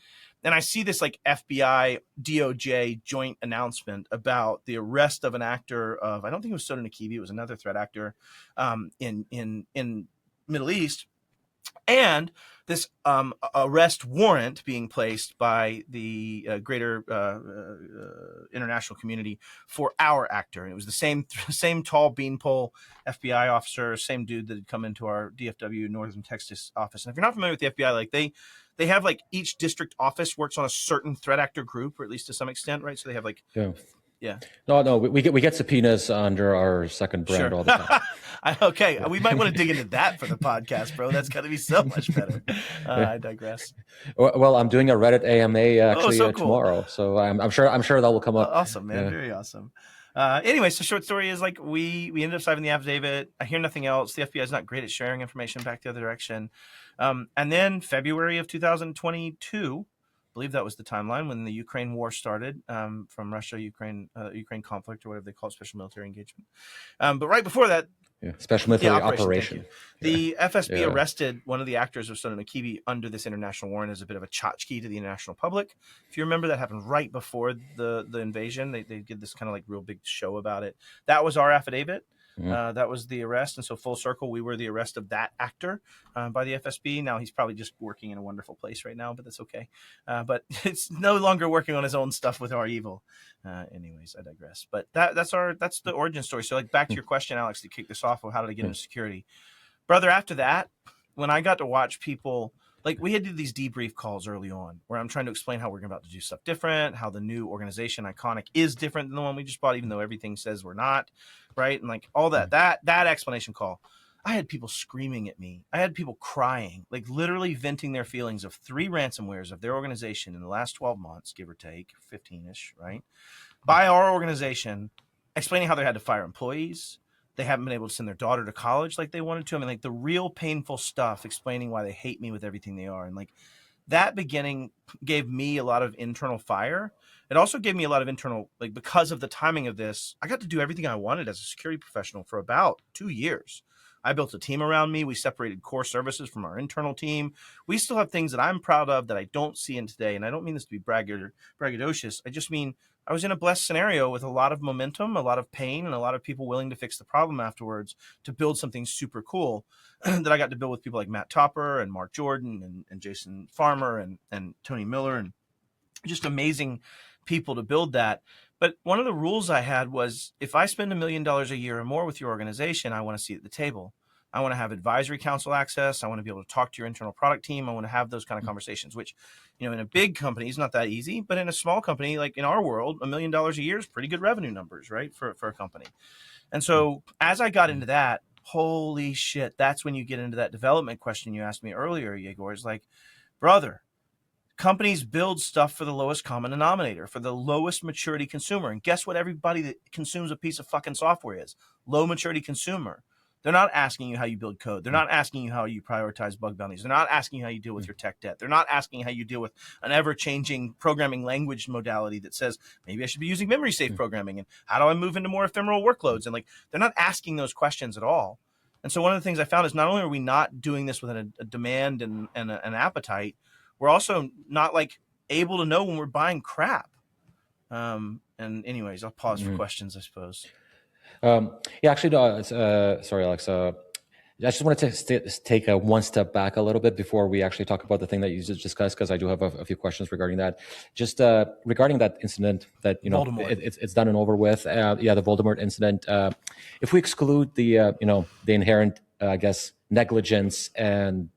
And I see this like FBI DOJ joint announcement about the arrest of an actor of, I don't think it was Soda Nakibi, it was another threat actor in Middle East. And this arrest warrant being placed by the greater international community for our actor. And it was the same tall beanpole FBI officer, same dude that had come into our DFW Northern Texas office. And if you're not familiar with the FBI, like they have like each district office works on a certain threat actor group, or at least to some extent, right? So they have like yeah. No, we get subpoenas under our second brand all the time. Okay, we might want to dig into that for the podcast, bro. That's got to be so much better. I digress. Well, I'm doing a Reddit AMA actually so cool. tomorrow, so I'm sure that will come up. Awesome, man. Yeah. Very awesome. Anyway, so short story is, like, we ended up signing the affidavit. I hear nothing else. The FBI is not great at sharing information back the other direction. And then February of 2022. I believe that was the timeline when the Ukraine war started, from Russia, Ukraine conflict, or whatever they call it, special military engagement. But right before that, special military operation. The FSB arrested one of the actors of Soda Nakibi under this international warrant as a bit of a tchotchke to the international public. If you remember, that happened right before the invasion. They did this kind of like real big show about it. That was our affidavit. That was the arrest. And so full circle, we were the arrest of that actor by the FSB. Now he's probably just working in a wonderful place right now, but that's okay. But it's no longer working on his own stuff with our evil. Anyways, I digress. But that's the origin story. So, like, back to your question, Alex, to kick this off of how did I get into security? Brother, after that, when I got to watch people, like, we had to do these debrief calls early on where I'm trying to explain how we're about to do stuff different, how the new organization Iconic is different than the one we just bought, even though everything says we're not, right? And like all that explanation call, I had people screaming at me. I had people crying, like literally venting their feelings of 3 ransomwares of their organization in the last 12 months, give or take 15-ish, right? By our organization, explaining how they had to fire employees. They haven't been able to send their daughter to college like they wanted to. I mean, like the real painful stuff, explaining why they hate me with everything they are. And like that beginning gave me a lot of internal fire. It also gave me a lot of internal, like, because of the timing of this, I got to do everything I wanted as a security professional for about 2 years. I built a team around me. We separated core services from our internal team. We still have things that I'm proud of that I don't see in today. And I don't mean this to be braggadocious. I just mean I was in a blessed scenario with a lot of momentum, a lot of pain, and a lot of people willing to fix the problem afterwards to build something super cool that I got to build with people like Matt Topper and Mark Jordan and Jason Farmer and Tony Miller, and just amazing people to build that. But one of the rules I had was if I spend $1 million a year or more with your organization, I want to see at the table. I want to have advisory council access. I want to be able to talk to your internal product team. I want to have those kind of conversations, which, in a big company is not that easy, but in a small company, like in our world, $1 million a year is pretty good revenue numbers, right? For a company. And so as I got into that, holy shit, that's when you get into that development question you asked me earlier, Yegor, is like, brother, companies build stuff for the lowest common denominator, for the lowest maturity consumer. And guess what everybody that consumes a piece of fucking software is? Low maturity consumer. They're not asking you how you build code. They're not asking you how you prioritize bug bounties. They're not asking you how you deal with your tech debt. They're not asking how you deal with an ever-changing programming language modality that says, maybe I should be using memory safe programming, and how do I move into more ephemeral workloads? And like, they're not asking those questions at all. And so one of the things I found is not only are we not doing this with a demand and an appetite, we're also not like able to know when we're buying crap. And anyways, I'll pause for questions, I suppose. Yeah, actually, sorry, Alex. I just wanted to take a one step back a little bit before we actually talk about the thing that you just discussed, because I do have a few questions regarding that. Just regarding that incident that, it's done and over with. The Voldemort incident. If we exclude the inherent, I guess, negligence and,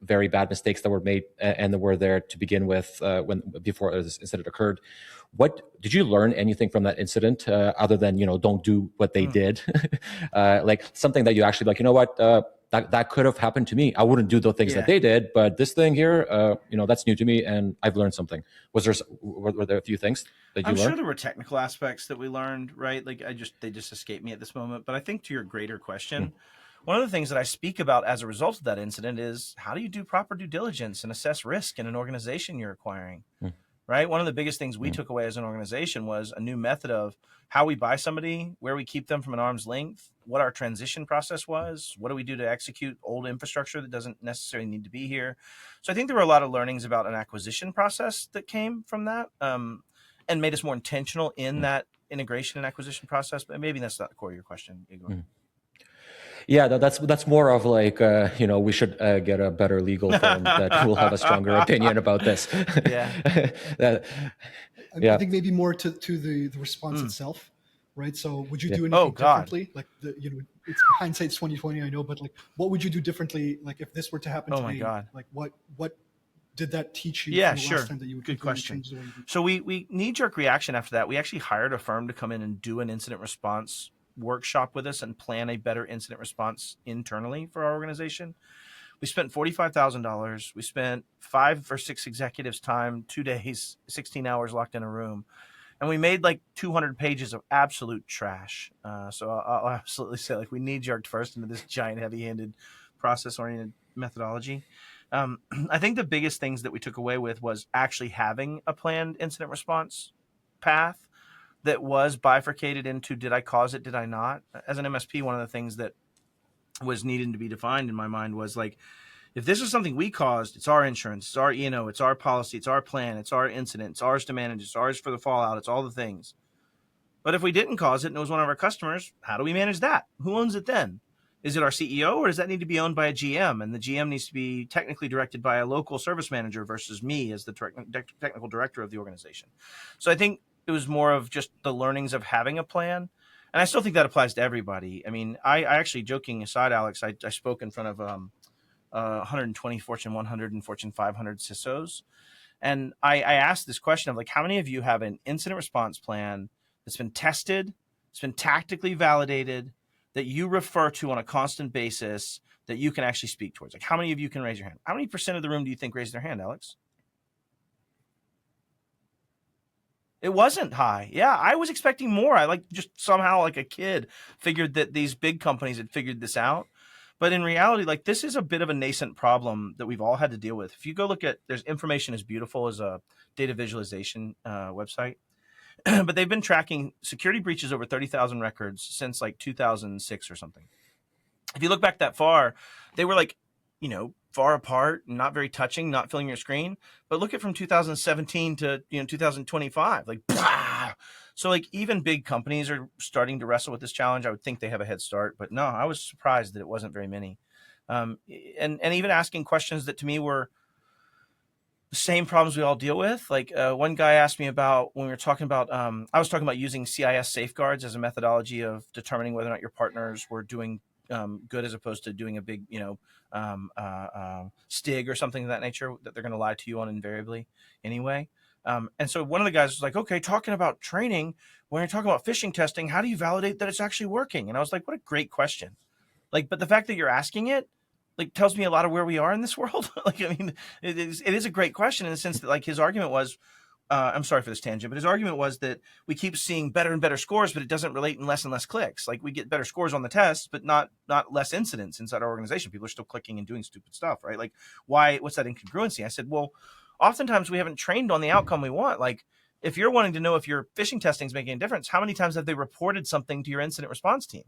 very bad mistakes that were made and that were there to begin with before this incident occurred, what did you learn anything from that incident other than don't do what they did? Like something that you actually like, that could have happened to me. I wouldn't do the things that they did, but this thing here, that's new to me and I've learned something. Were there a few things that you learned? I'm sure there were technical aspects that we learned, right? Like they just escaped me at this moment. But I think to your greater question, one of the things that I speak about as a result of that incident is how do you do proper due diligence and assess risk in an organization you're acquiring, right? One of the biggest things we took away as an organization was a new method of how we buy somebody, where we keep them from an arm's length, what our transition process was, what do we do to execute old infrastructure that doesn't necessarily need to be here. So I think there were a lot of learnings about an acquisition process that came from that and made us more intentional in that integration and acquisition process. But maybe that's not the core of your question, Igor. Yeah, that's more of like, we should get a better legal firm that will have a stronger opinion about this. I think maybe more to the response itself, right? So would you do anything differently? Like it's hindsight's 20/20, I know, but like, what would you do differently? Like if this were to happen today, like what did that teach you? Yeah, from the sure. last time that you would Good question. So we knee-jerk reaction after that. We actually hired a firm to come in and do an incident response workshop with us and plan a better incident response internally for our organization. We spent $45,000. We spent 5 or 6 executives' time, 2 days, 16 hours locked in a room. And we made like 200 pages of absolute trash. So I'll absolutely say like we knee-jerked first into this giant heavy-handed process-oriented methodology. I think the biggest things that we took away with was actually having a planned incident response path that was bifurcated into, did I cause it? Did I not? As an MSP, one of the things that was needing to be defined in my mind was like, if this is something we caused, it's our insurance, it's our E&O, it's our policy, it's our plan, it's our incident, it's ours to manage, it's ours for the fallout, it's all the things. But if we didn't cause it and it was one of our customers, how do we manage that? Who owns it then? Is it our CEO or does that need to be owned by a GM? And the GM needs to be technically directed by a local service manager versus me as the technical director of the organization. So I think it was more of just the learnings of having a plan. And I still think that applies to everybody. I mean, I actually, joking aside, Alex, I spoke in front of 120 Fortune 100 and Fortune 500 CISOs. And I asked this question of like, how many of you have an incident response plan that's been tested, it's been tactically validated, that you refer to on a constant basis, that you can actually speak towards? Like, how many of you can raise your hand? How many % of the room do you think raised their hand, Alex? It wasn't high. Yeah, I was expecting more. I just somehow like a kid figured that these big companies had figured this out. But in reality, like this is a bit of a nascent problem that we've all had to deal with. If you go look at, there's Information is Beautiful as a data visualization website, but they've been tracking security breaches over 30,000 records since like 2006 or something. If you look back that far, they were like, far apart, not very touching, not filling your screen. But look at from 2017 to 2025, like, so like even big companies are starting to wrestle with this challenge. I would think they have a head start, but no, I was surprised that it wasn't very many. And even asking questions that to me were the same problems we all deal with. Like one guy asked me about when we were talking about, I was talking about using CIS safeguards as a methodology of determining whether or not your partners were doing good as opposed to doing a big, stig or something of that nature that they're going to lie to you on invariably anyway. And so one of the guys was like, okay, talking about training, when you're talking about phishing testing, how do you validate that it's actually working? And I was like, what a great question. Like, but the fact that you're asking it, like, tells me a lot of where we are in this world. Like, I mean, it is a great question in the sense that, like, his argument was, I'm sorry for this tangent, but his argument was that we keep seeing better and better scores, but it doesn't relate in less and less clicks. Like, we get better scores on the tests, but not less incidents inside our organization. People are still clicking and doing stupid stuff, right? Like, why? What's that incongruency? I said, well, oftentimes we haven't trained on the outcome we want. Like, if you're wanting to know if your phishing testing is making a difference, how many times have they reported something to your incident response team?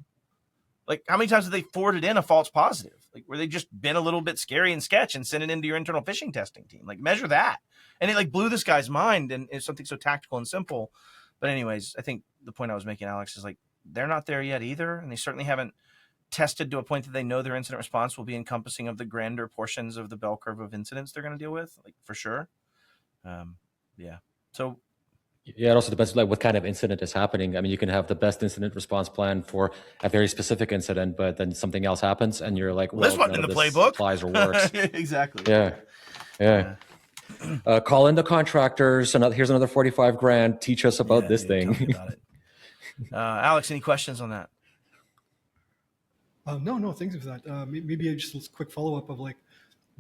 Like, how many times have they forwarded in a false positive? Like, where they just been a little bit scary and sketch and sent it into your internal phishing testing team? Like, measure that. And it like blew this guy's mind, and it's something so tactical and simple. But anyways, I think the point I was making, Alex, is like, they're not there yet either. And they certainly haven't tested to a point that they know their incident response will be encompassing of the grander portions of the bell curve of incidents they're going to deal with, like, for sure. Yeah. So, yeah, it also depends like what kind of incident is happening. I mean, you can have the best incident response plan for a very specific incident, but then something else happens, and you're like, "Well, this wasn't in the playbook." Applies or works. Exactly. Yeah. Call in the contractors. Here's another 45 grand. Teach us about this thing. Tell me about it. Alex, any questions on that? No, thanks for that. Maybe just a quick follow up of like,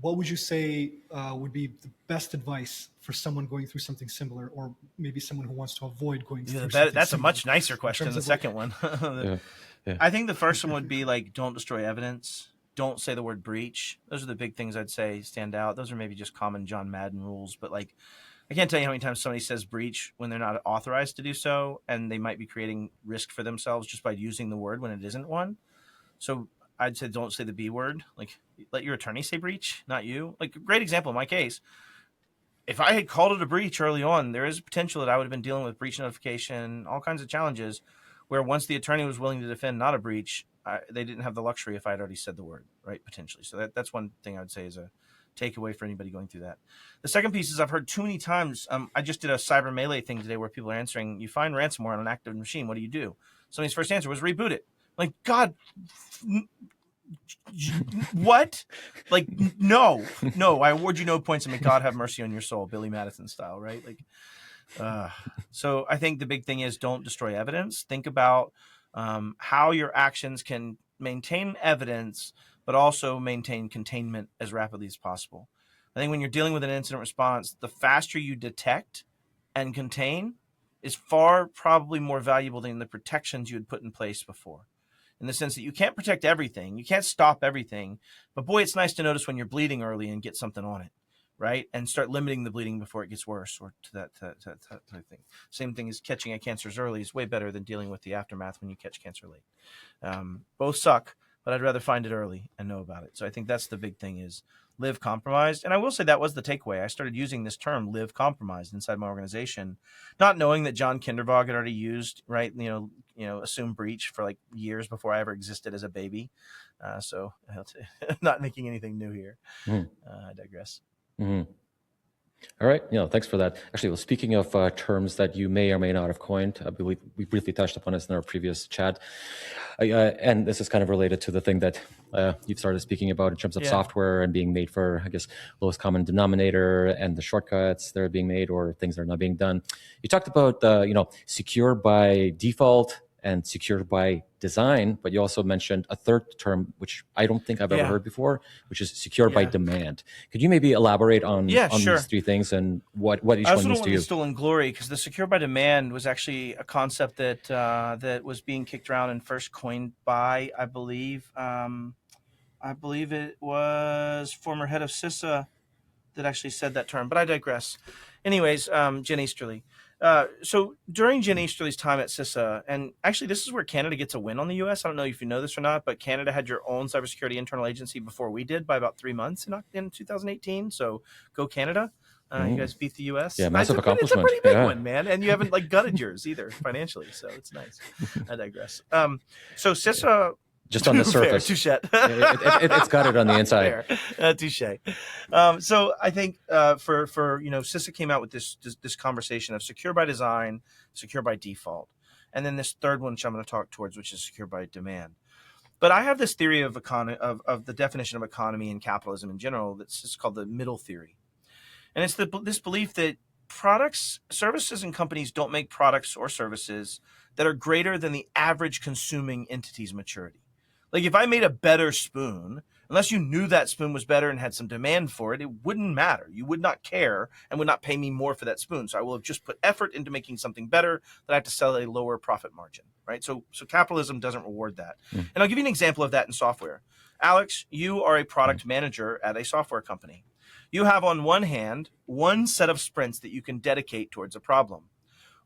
what would you say would be the best advice for someone going through something similar, or maybe someone who wants to avoid going through something that's similar? A much nicer question than the second one. I think the first one would be like, don't destroy evidence. Don't say the word breach. Those are the big things I'd say stand out. Those are maybe just common John Madden rules, but like, I can't tell you how many times somebody says breach when they're not authorized to do so, and they might be creating risk for themselves just by using the word when it isn't one. So I'd say don't say the B word. Like, let your attorney say breach, not you. Like, a great example in my case, if I had called it a breach early on, there is a potential that I would have been dealing with breach notification, all kinds of challenges, where once the attorney was willing to defend not a breach, they didn't have the luxury if I had already said the word, right, potentially. So that's one thing I would say is a takeaway for anybody going through that. The second piece is I've heard too many times, I just did a cyber melee thing today where people are answering, you find ransomware on an active machine, what do you do? Somebody's first answer was reboot it. Like, God, what? Like, no, I award you no points, and may God have mercy on your soul, Billy Madison style, right? Like, so I think the big thing is don't destroy evidence. Think about how your actions can maintain evidence, but also maintain containment as rapidly as possible. I think when you're dealing with an incident response, the faster you detect and contain is far probably more valuable than the protections you had put in place before. In the sense that you can't protect everything, you can't stop everything, but boy, it's nice to notice when you're bleeding early and get something on it, right? And start limiting the bleeding before it gets worse, or to that type thing. Same thing as catching a cancer early is way better than dealing with the aftermath when you catch cancer late. Both suck, but I'd rather find it early and know about it. So I think that's the big thing, is live compromised. And I will say that was the takeaway. I started using this term, live compromised, inside my organization, not knowing that John Kindervag had already used, right, assume breach for like years before I ever existed as a baby. So not making anything new here. I digress. Mm-hmm. All right. Thanks for that. Actually, well, speaking of terms that you may or may not have coined, I believe we briefly touched upon this in our previous chat. And this is kind of related to the thing that you've started speaking about in terms of software and being made for, I guess, lowest common denominator and the shortcuts that are being made or things that are not being done. You talked about, secure by default and secure by design, but you also mentioned a third term, which I don't think I've ever heard before, which is secure by demand. Could you maybe elaborate on these three things and what each one means to you? I also don't want to be stolen glory, because the secure by demand was actually a concept that that was being kicked around and first coined by, I believe it was former head of CISA that actually said that term, but I digress. Anyways, Jen Easterly. So during Jen Easterly's time at CISA, and actually this is where Canada gets a win on the US. I don't know if you know this or not, but Canada had your own cybersecurity internal agency before we did by about 3 months in 2018. So go Canada. You guys beat the US. Yeah, massive accomplishment. It's a pretty big one, man. And you haven't gutted yours either financially. So it's nice. I digress. So CISA just on the Fair, surface. touche. It's got it on the inside. Fair. Touche. So I think for CISA came out with this conversation of secure by design, secure by default, and then this third one which I'm going to talk towards, which is secure by demand. But I have this theory of the definition of economy and capitalism in general that's just called the middle theory, and it's this belief that products, services, and companies don't make products or services that are greater than the average consuming entity's maturity. Like if I made a better spoon, unless you knew that spoon was better and had some demand for it, it wouldn't matter. You would not care and would not pay me more for that spoon. So I will have just put effort into making something better that I have to sell a lower profit margin, right? So capitalism doesn't reward that. And I'll give you an example of that in software. Alex, you are a product manager at a software company. You have on one hand, one set of sprints that you can dedicate towards a problem.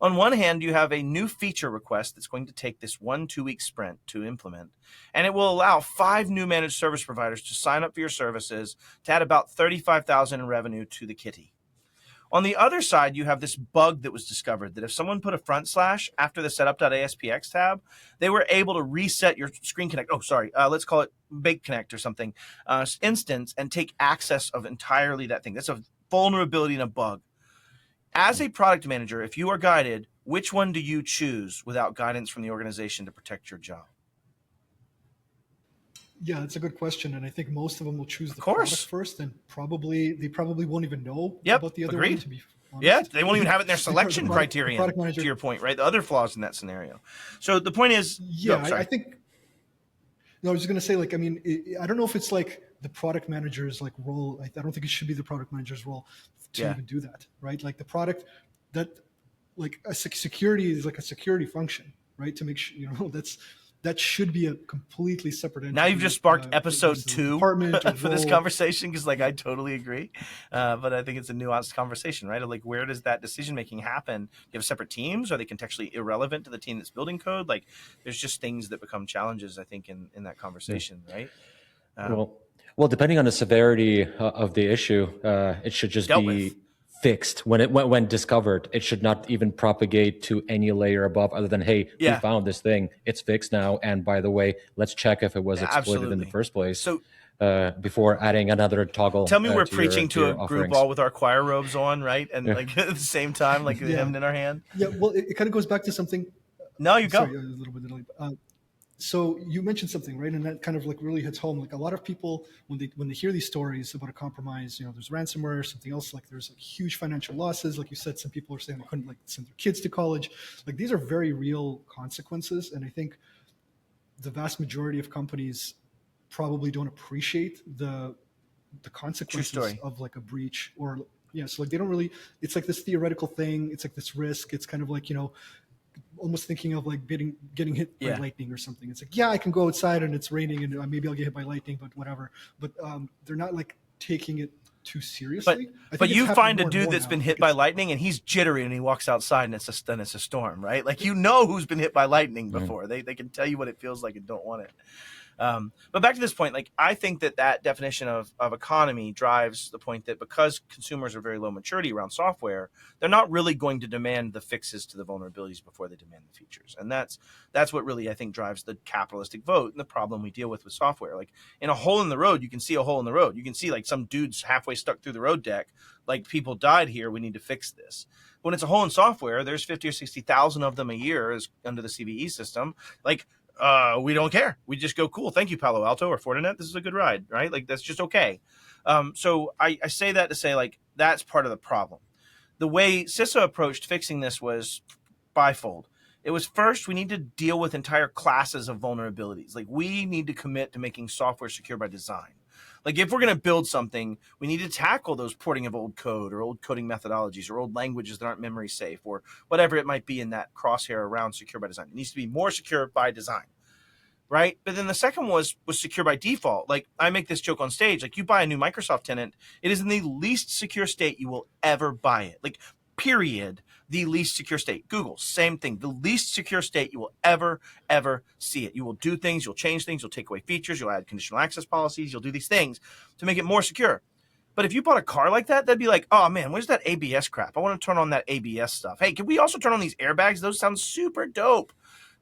On one hand, you have a new feature request that's going to take this 1-2 week sprint to implement, and it will allow 5 new managed service providers to sign up for your services to add about $35,000 in revenue to the kitty. On the other side, you have this bug that was discovered that if someone put a front slash after the setup.aspx tab, they were able to reset your screen connect. Let's call it bake connect or something instance and take access of entirely that thing. That's a vulnerability and a bug. As a product manager, if you are guided, which one do you choose without guidance from the organization to protect your job? Yeah, it's a good question, and I think most of them will choose the product first, and they probably won't even know about the other one. To be honest. Yeah, they won't even have it in their selection criterion. To your point, right? The other flaws in that scenario. So the point is, I think. No, I was just going to say, like, I mean, I don't know if it's like the product manager's like role. I don't think it should be the product manager's role to even do that, right? Like the product that, like a security is like a security function, right? To make sure, that should be a completely separate entity. Now you've just sparked episode 2 for this role. conversation, because like I totally agree, but I think it's a nuanced conversation, right? Of like, where does that decision making happen? Do you have separate teams? Are they contextually irrelevant to the team that's building code? Like, there's just things that become challenges, I think, in that conversation, right? Well, depending on the severity of the issue, it should just be fixed when discovered. It should not even propagate to any layer above, other than, hey, we found this thing, it's fixed now, and by the way, let's check if it was exploited in the first place. So before adding another toggle. Tell me we're preaching to a group all with our choir robes on, right? And like at the same time, like the hymn in our hand. Yeah, well, it kind of goes back to something. No, you go. Sorry, a little bit delayed. So you mentioned something, right? And that kind of like really hits home. Like a lot of people, when they hear these stories about a compromise, there's ransomware or something else, like there's like huge financial losses. Like you said, some people are saying they couldn't like send their kids to college. Like these are very real consequences. And I think the vast majority of companies probably don't appreciate the consequences of like a breach or so like they don't really, it's like this theoretical thing. It's like this risk. It's kind of like, almost thinking of like getting hit by lightning or something. It's like, I can go outside and it's raining and maybe I'll get hit by lightning, but whatever. But they're not like taking it too seriously. But you find a dude that's been hit by lightning and he's jittery and he walks outside and it's a storm, right? Like who's been hit by lightning before. They can tell you what it feels like and don't want it. But back to this point, like I think that definition of economy drives the point that because consumers are very low maturity around software, they're not really going to demand the fixes to the vulnerabilities before they demand the features. And that's what really, I think, drives the capitalistic vote and the problem we deal with software. Like in a hole in the road, you can see a hole in the road. You can see like some dude's halfway stuck through the road deck. Like people died here. We need to fix this. When it's a hole in software, there's 50 or 60,000 of them a year under the CVE system. Like, we don't care. We just go, cool. Thank you, Palo Alto or Fortinet. This is a good ride, right? Like that's just okay. So I say that to say like that's part of the problem. The way CISO approached fixing this was bifold. It was first, we need to deal with entire classes of vulnerabilities. Like we need to commit to making software secure by design. Like if we're going to build something, we need to tackle those porting of old code or old coding methodologies or old languages that aren't memory safe or whatever it might be in that crosshair around secure by design. It needs to be more secure by design, right? But then the second was secure by default. Like I make this joke on stage, like you buy a new Microsoft tenant, it is in the least secure state you will ever buy it. Like period, the least secure state. Google, same thing. The least secure state you will ever see it. You will do things, you'll change things, you'll take away features, you'll add conditional access policies, you'll do these things to make it more secure. But if you bought a car like that, that'd be like, oh man, where's that ABS crap? I want to turn on that ABS stuff. Hey, can we also turn on these airbags? Those sound super dope.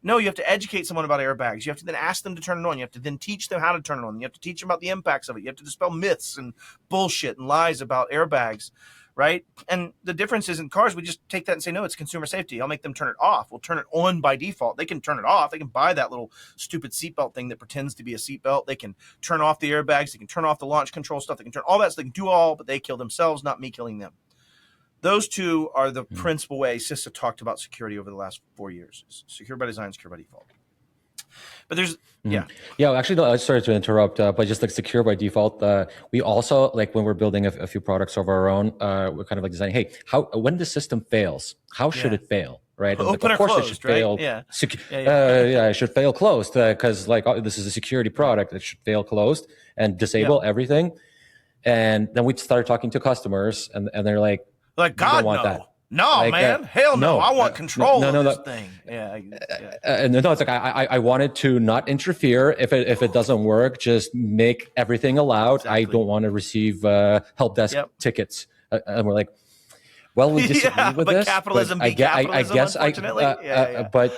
No, you have to educate someone about airbags. You have to then ask them to turn it on. You have to then teach them how to turn it on. You have to teach them about the impacts of it. You have to dispel myths and bullshit and lies about airbags, right? And the difference is in cars, we just take that and say, no, it's consumer safety. I'll make them turn it off. We'll turn it on by default. They can turn it off. They can buy that little stupid seatbelt thing that pretends to be a seatbelt. They can turn off the airbags. They can turn off the launch control stuff. They can turn all that. So they can do all, but they kill themselves, not me killing them. Those two are the principal ways CISO talked about security over the last 4 years. Secure by design, secure by default. But there's, yeah. Actually, no, sorry to interrupt, but just like secure by default, we also, like when we're building a few products of our own, we're kind of like designing, hey, when the system fails, how should it fail? Right? Open like, or of course closed, it should right? fail. Yeah. It should fail closed because like this is a security product. It should fail closed and disable everything. And then we started talking to customers, and they're like, God, want no. That. No, like, man. Hell no. I want control of this no. thing. No, it's like I wanted to not interfere. If it doesn't work, just make everything allowed. Exactly. I don't want to receive help desk tickets. And we're like, well, we disagree with this. Capitalism but capitalism, unfortunately. But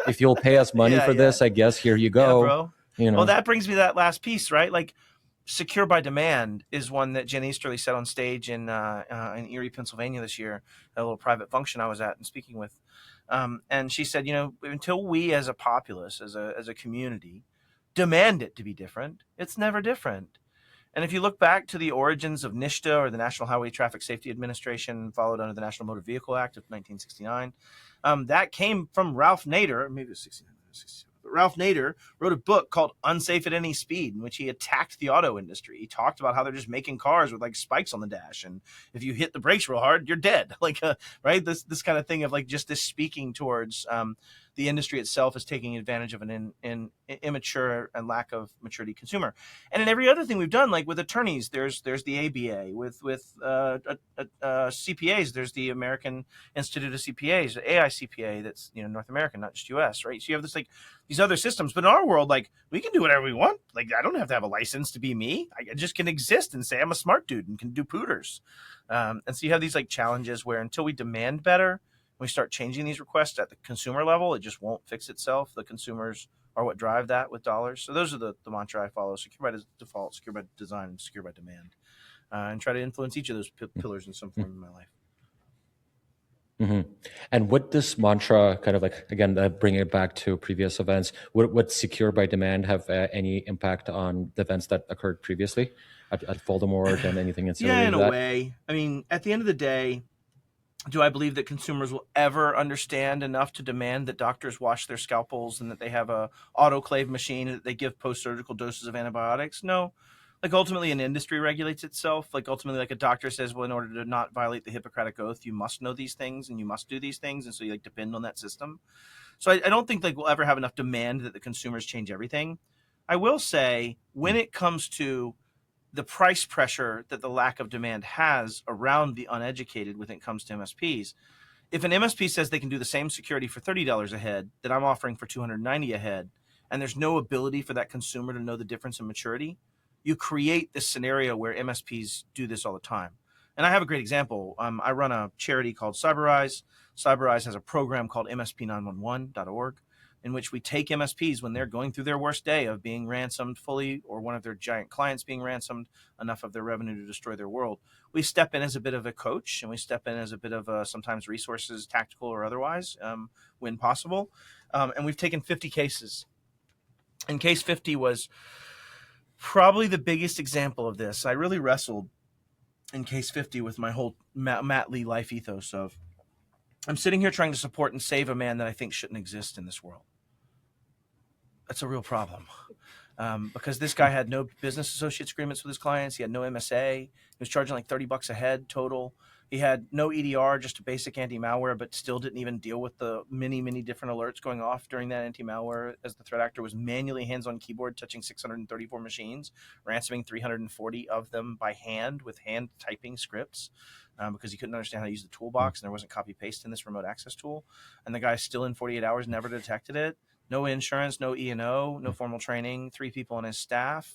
if you'll pay us money for this, I guess here you go. Bro. You know. Well, that brings me to that last piece, right? Like, secure by demand is one that Jen Easterly said on stage in Erie, Pennsylvania this year, a little private function I was at and speaking with. And she said, until we as a populace, as a community, demand it to be different, it's never different. And if you look back to the origins of NHTSA, or the National Highway Traffic Safety Administration, followed under the National Motor Vehicle Act of 1969, that came from Ralph Nader, maybe it was 69. Ralph Nader wrote a book called Unsafe at Any Speed, in which he attacked the auto industry. He talked about how they're just making cars with like spikes on the dash, and if you hit the brakes real hard, you're dead. Like, right? This kind of thing of like just this speaking towards the industry itself is taking advantage of an immature and lack of maturity consumer. And in every other thing we've done, like with attorneys, there's the ABA. With CPAs, there's the American Institute of CPAs, the AICPA, that's North American, not just US, right? So you have this like these other systems, but in our world, like we can do whatever we want. Like I don't have to have a license to be me. I just can exist and say I'm a smart dude and can do pooters. And so you have these like challenges where until we demand better, we start changing these requests at the consumer level, it just won't fix itself. The consumers are what drive that with dollars. So those are the mantra I follow: secure by default, secure by design, and secure by demand, and try to influence each of those pillars in some form in my life. Mm-hmm. And would this mantra kind of like, again, bringing it back to previous events, would secure by demand have any impact on the events that occurred previously at Voldemort and anything ancillary? Yeah, in a way. I mean, at the end of the day, do I believe that consumers will ever understand enough to demand that doctors wash their scalpels and that they have a autoclave machine and that they give post-surgical doses of antibiotics? No. Like ultimately an industry regulates itself. Like ultimately like a doctor says, well, in order to not violate the Hippocratic Oath, you must know these things and you must do these things. And so you like depend on that system. So I don't think like we'll ever have enough demand that the consumers change everything. I will say when it comes to the price pressure that the lack of demand has around the uneducated when it comes to MSPs. If an MSP says they can do the same security for $30 a head that I'm offering for $290 a head, and there's no ability for that consumer to know the difference in maturity, you create this scenario where MSPs do this all the time. And I have a great example. I run a charity called CyberEyes. CyberEyes has a program called msp911.org. in which we take MSPs when they're going through their worst day of being ransomed fully, or one of their giant clients being ransomed, enough of their revenue to destroy their world. We step in as a bit of a coach, and we step in as a bit of sometimes resources, tactical or otherwise, when possible. And we've taken 50 cases. And case 50 was probably the biggest example of this. I really wrestled in case 50 with my whole Matt Lee life ethos of, I'm sitting here trying to support and save a man that I think shouldn't exist in this world. That's a real problem, because this guy had no business associates agreements with his clients. He had no MSA. He was charging like $30 a head total. He had no EDR, just a basic anti-malware, but still didn't even deal with the many, many different alerts going off during that anti-malware, as the threat actor was manually hands-on keyboard touching 634 machines, ransoming 340 of them by hand with hand typing scripts. Because he couldn't understand how to use the toolbox and there wasn't copy paste in this remote access tool. And the guy still in 48 hours never detected it. no insurance, no E&O, no formal training, 3 people on his staff,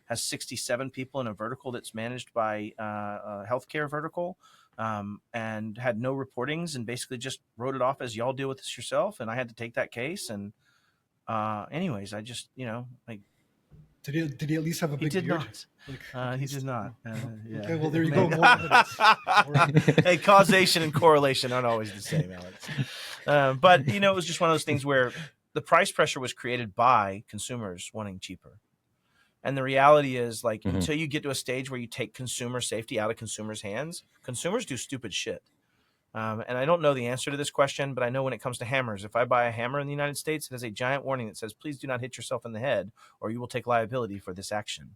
has 67 people in a vertical that's managed by a healthcare vertical, and had no reportings, and basically just wrote it off as y'all deal with this yourself. And I had to take that case. And anyways, I just, like, Did he at least have a he big did beard? not. Like, He did not. Yeah. Okay, well, there you go. More evidence. Hey, causation and correlation aren't always the same, Alex. But it was just one of those things where the price pressure was created by consumers wanting cheaper. And the reality is, like, until you get to a stage where you take consumer safety out of consumers' hands, consumers do stupid shit. And I don't know the answer to this question, but I know when it comes to hammers, if I buy a hammer in the United States, it has a giant warning that says, please do not hit yourself in the head, or you will take liability for this action,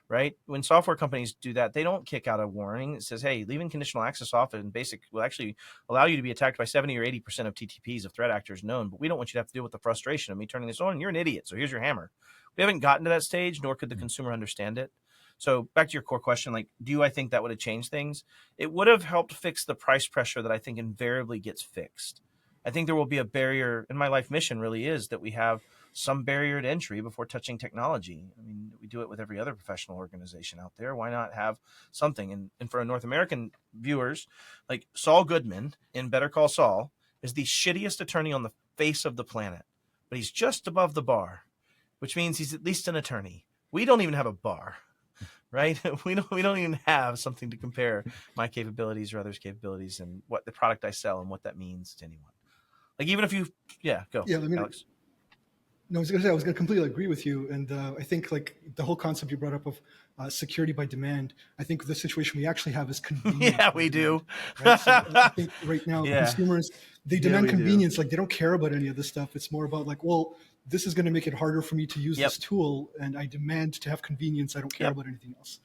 right? When software companies do that, they don't kick out a warning that says, hey, leaving conditional access off in BASIC will actually allow you to be attacked by 70 or 80% of TTPs if threat actor is known, but we don't want you to have to deal with the frustration of me turning this on, and you're an idiot, so here's your hammer. We haven't gotten to that stage, nor could the consumer understand it. So back to your core question, like, do I think that would have changed things? It would have helped fix the price pressure that I think invariably gets fixed. I think there will be a barrier, and my life mission really is that we have some barrier to entry before touching technology. I mean, we do it with every other professional organization out there. Why not have something? And for North American viewers, like, Saul Goodman in Better Call Saul is the shittiest attorney on the face of the planet, but he's just above the bar, which means he's at least an attorney. We don't even have a bar. Right? We don't even have something to compare my capabilities or others' capabilities and what the product I sell and what that means to anyone. Like, even if you, go. Yeah, I mean, Alex. No, I was going to completely agree with you. And I think, like, the whole concept you brought up of security by demand, I think the situation we actually have is convenience. Yeah, we do. Right? So I think right now consumers, they demand convenience. Like, they don't care about any of this stuff. It's more about, like, well, this is going to make it harder for me to use this tool, and I demand to have convenience. I don't care about anything else.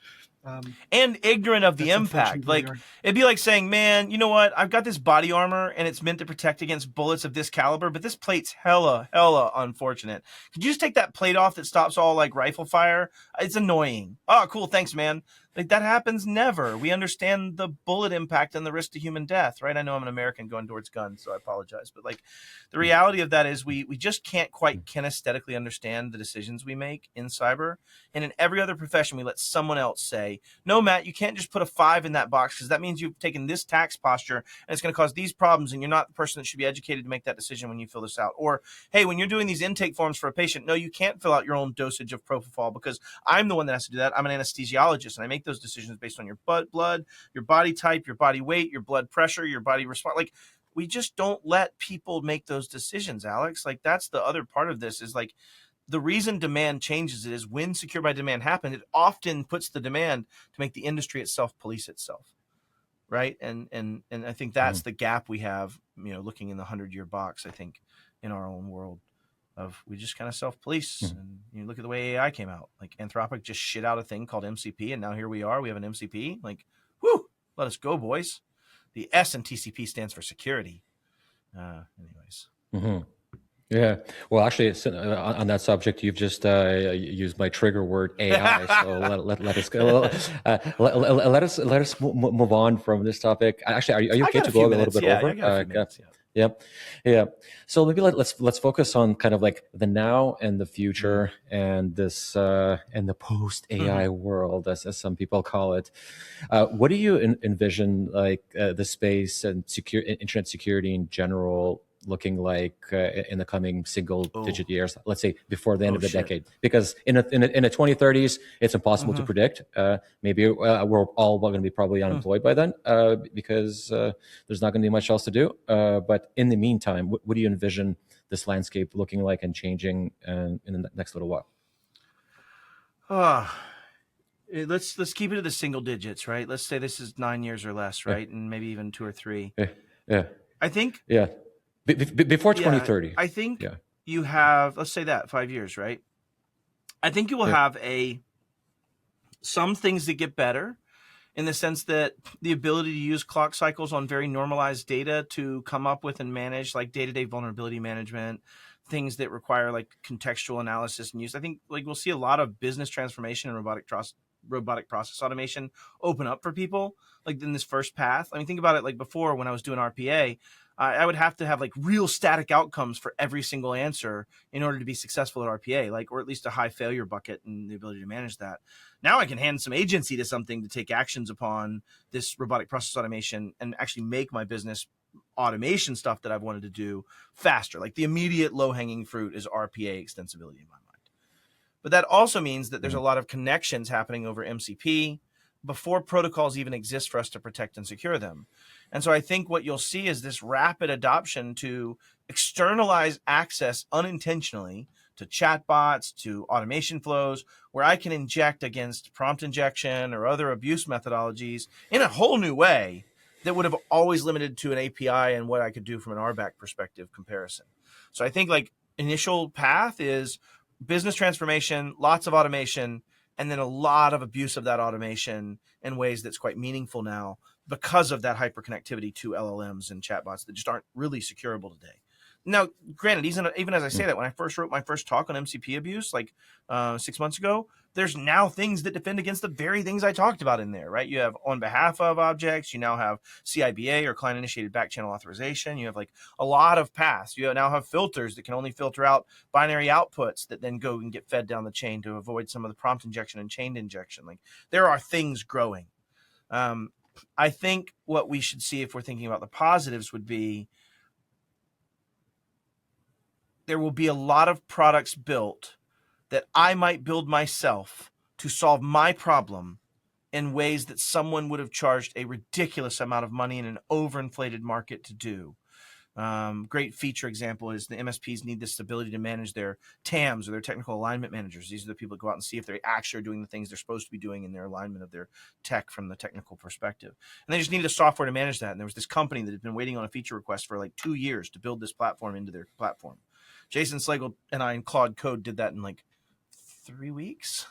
And ignorant of the impact. Like, it'd be like saying, man, you know what? I've got this body armor and it's meant to protect against bullets of this caliber, but this plate's hella unfortunate. Could you just take that plate off that stops all, like, rifle fire? It's annoying. Oh, cool. Thanks, man. Like, that happens never. We understand the bullet impact and the risk to human death, right? I know I'm an American going towards guns, so I apologize. But, like, the reality of that is we just can't quite kinesthetically understand the decisions we make in cyber. And in every other profession, we let someone else say, no, Matt, you can't just put a 5 in that box because that means you've taken this tax posture and it's going to cause these problems, and you're not the person that should be educated to make that decision when you fill this out. Or, hey, when you're doing these intake forms for a patient, no, you can't fill out your own dosage of propofol because I'm the one that has to do that. I'm an anesthesiologist, and I make those decisions based on your blood, your body type, your body weight, your blood pressure, your body response. Like, we just don't let people make those decisions, Alex. Like, that's the other part of this is, like, the reason demand changes it is when secure by demand happens, it often puts the demand to make the industry itself police itself. Right. And I think that's the gap we have, looking in the 100-year box, I think, in our own world of we just kind of self-police. And you look at the way AI came out, like Anthropic just shit out a thing called MCP. And now here we are, we have an MCP, like, whoo, let us go, boys. The S in TCP stands for security. Anyways. Yeah. Well, actually, on that subject, you've just used my trigger word AI. So let us go. Let us move on from this topic. Actually, are you okay to go a little bit over? I got a few minutes, Yeah. So maybe let's focus on kind of like the now and the future and this and the post AI world, as some people call it. What do you envision, like, the space and internet security in general looking like in the coming single-digit years, let's say before the end of the decade? Because in the 2030s, it's impossible to predict. Maybe we're all going to be probably unemployed by then because there's not going to be much else to do. But in the meantime, what do you envision this landscape looking like and changing in the next little while? Let's keep it to the single digits, right? Let's say this is 9 years or less, right? And maybe even 2 or 3. Yeah. I think. Yeah. Before 2030. I think you have, let's say that 5 years, right? I think you will have some things that get better in the sense that the ability to use clock cycles on very normalized data to come up with and manage, like, day-to-day vulnerability management, things that require, like, contextual analysis and use. I think, like, we'll see a lot of business transformation and robotic process automation open up for people, like, in this first path. I mean, think about it, like, before when I was doing RPA, I would have to have like real static outcomes for every single answer in order to be successful at RPA, like, or at least a high failure bucket and the ability to manage that. Now I can hand some agency to something to take actions upon this robotic process automation and actually make my business automation stuff that I've wanted to do faster. Like the immediate low hanging fruit is RPA extensibility in my mind. But that also means that there's a lot of connections happening over MCP before protocols even exist for us to protect and secure them. And so I think what you'll see is this rapid adoption to externalize access unintentionally to chatbots, to automation flows, where I can inject against prompt injection or other abuse methodologies in a whole new way that would have always limited to an API and what I could do from an RBAC perspective comparison. So I think like initial path is business transformation, lots of automation, and then a lot of abuse of that automation in ways that's quite meaningful now because of that hyperconnectivity to LLMs and chatbots that just aren't really securable today. Now, granted, even as I say that, when I first wrote my first talk on MCP abuse, like 6 months ago, there's now things that defend against the very things I talked about in there, right? You have on behalf of objects, you now have CIBA or client initiated back channel authorization. You have like a lot of paths. You now have filters that can only filter out binary outputs that then go and get fed down the chain to avoid some of the prompt injection and chained injection. Like there are things growing. I think what we should see if we're thinking about the positives would be there will be a lot of products built that I might build myself to solve my problem in ways that someone would have charged a ridiculous amount of money in an overinflated market to do. Great feature example is the MSPs need this ability to manage their TAMs or their technical alignment managers. These are the people that go out and see if they actually are doing the things they're supposed to be doing in their alignment of their tech from the technical perspective. And they just needed a software to manage that. And there was this company that had been waiting on a feature request for like 2 years to build this platform into their platform. Jason Slagle and I in Claude Code did that in like 3 weeks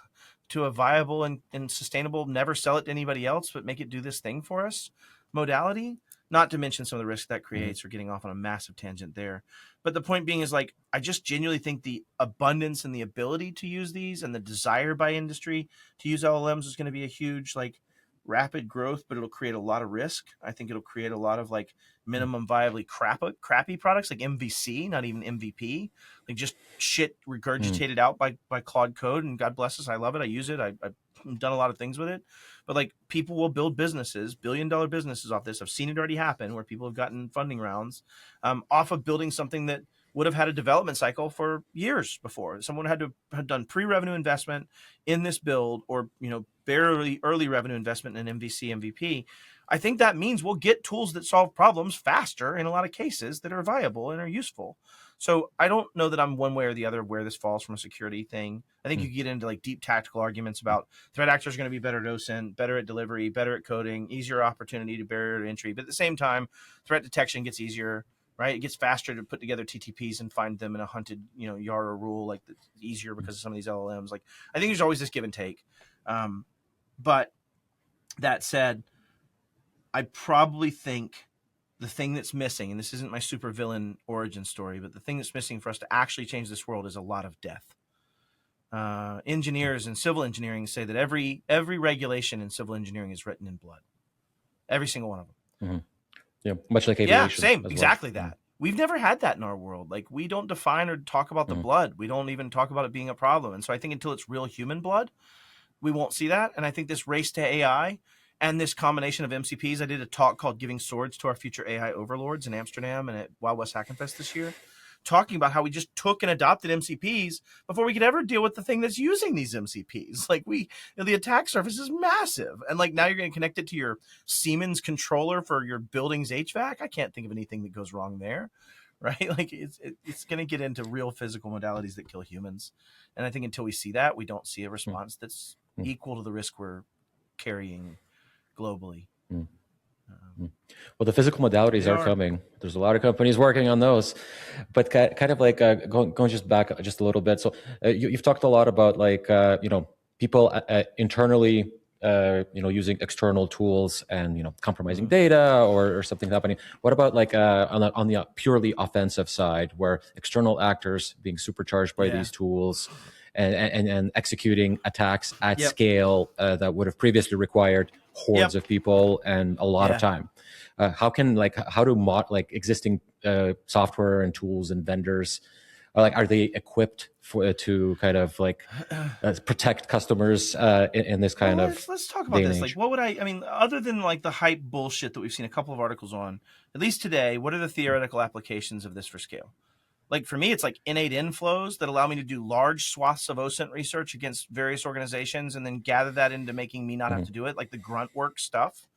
to a viable and sustainable, never sell it to anybody else, but make it do this thing for us modality. Not to mention some of the risks that creates. We're getting off on a massive tangent there. But the point being is like, I just genuinely think the abundance and the ability to use these and the desire by industry to use LLMs is going to be a huge, like rapid growth, but it'll create a lot of risk. I think it'll create a lot of like minimum viably crappy products like MVC, not even MVP, like just shit regurgitated out by Claude Code. And God bless us, I love it. I use it. I've done a lot of things with it. But like people will build businesses, billion-dollar businesses off this. I've seen it already happen where people have gotten funding rounds off of building something that would have had a development cycle for years before. Someone had to have done pre-revenue investment in this build or, you know, barely early revenue investment in MVC, MVP. I think that means we'll get tools that solve problems faster in a lot of cases that are viable and are useful. So I don't know that I'm one way or the other where this falls from a security thing. I think you get into like deep tactical arguments about threat actors are going to be better at OSINT, better at delivery, better at coding, easier opportunity to barrier to entry. But at the same time, threat detection gets easier, right? It gets faster to put together TTPs and find them in a hunted, you know, Yara rule, like it's easier because of some of these LLMs. Like I think there's always this give and take. But that said, I probably think the thing that's missing, and this isn't my supervillain origin story, but the thing that's missing for us to actually change this world is a lot of death. Engineers and civil engineering say that every regulation in civil engineering is written in blood. Every single one of them. Yeah, much like aviation. Yeah, same, exactly well. that. We've never had that in our world. Like we don't define or talk about the blood. We don't even talk about it being a problem. And so I think until it's real human blood, we won't see that. And I think this race to AI and this combination of MCPs, I did a talk called Giving Swords to Our Future AI Overlords in Amsterdam and at Wild West Hackenfest this year, talking about how we just took and adopted MCPs before we could ever deal with the thing that's using these MCPs. Like the attack surface is massive. And like now you're going to connect it to your Siemens controller for your building's HVAC. I can't think of anything that goes wrong there, right? Like it's going to get into real physical modalities that kill humans. And I think until we see that, we don't see a response that's equal to the risk we're carrying globally. Well, the physical modalities are coming. There's a lot of companies working on those, but kind of like going just back just a little bit. So you've talked a lot about like people internally using external tools and compromising data or something happening. What about like on the purely offensive side, where external actors being supercharged by these tools and executing attacks at scale that would have previously required hordes Yep. of people and a lot of Yeah. time. How do existing software and tools and vendors are they equipped to kind of protect customers in this kind Well, of let's talk about day and this. Like, age? what would I mean, other than like the hype bullshit that we've seen a couple of articles on, at least today, what are the theoretical applications of this for scale? Like for me, it's like innate inflows that allow me to do large swaths of OSINT research against various organizations and then gather that into making me not have to do it, like the grunt work stuff.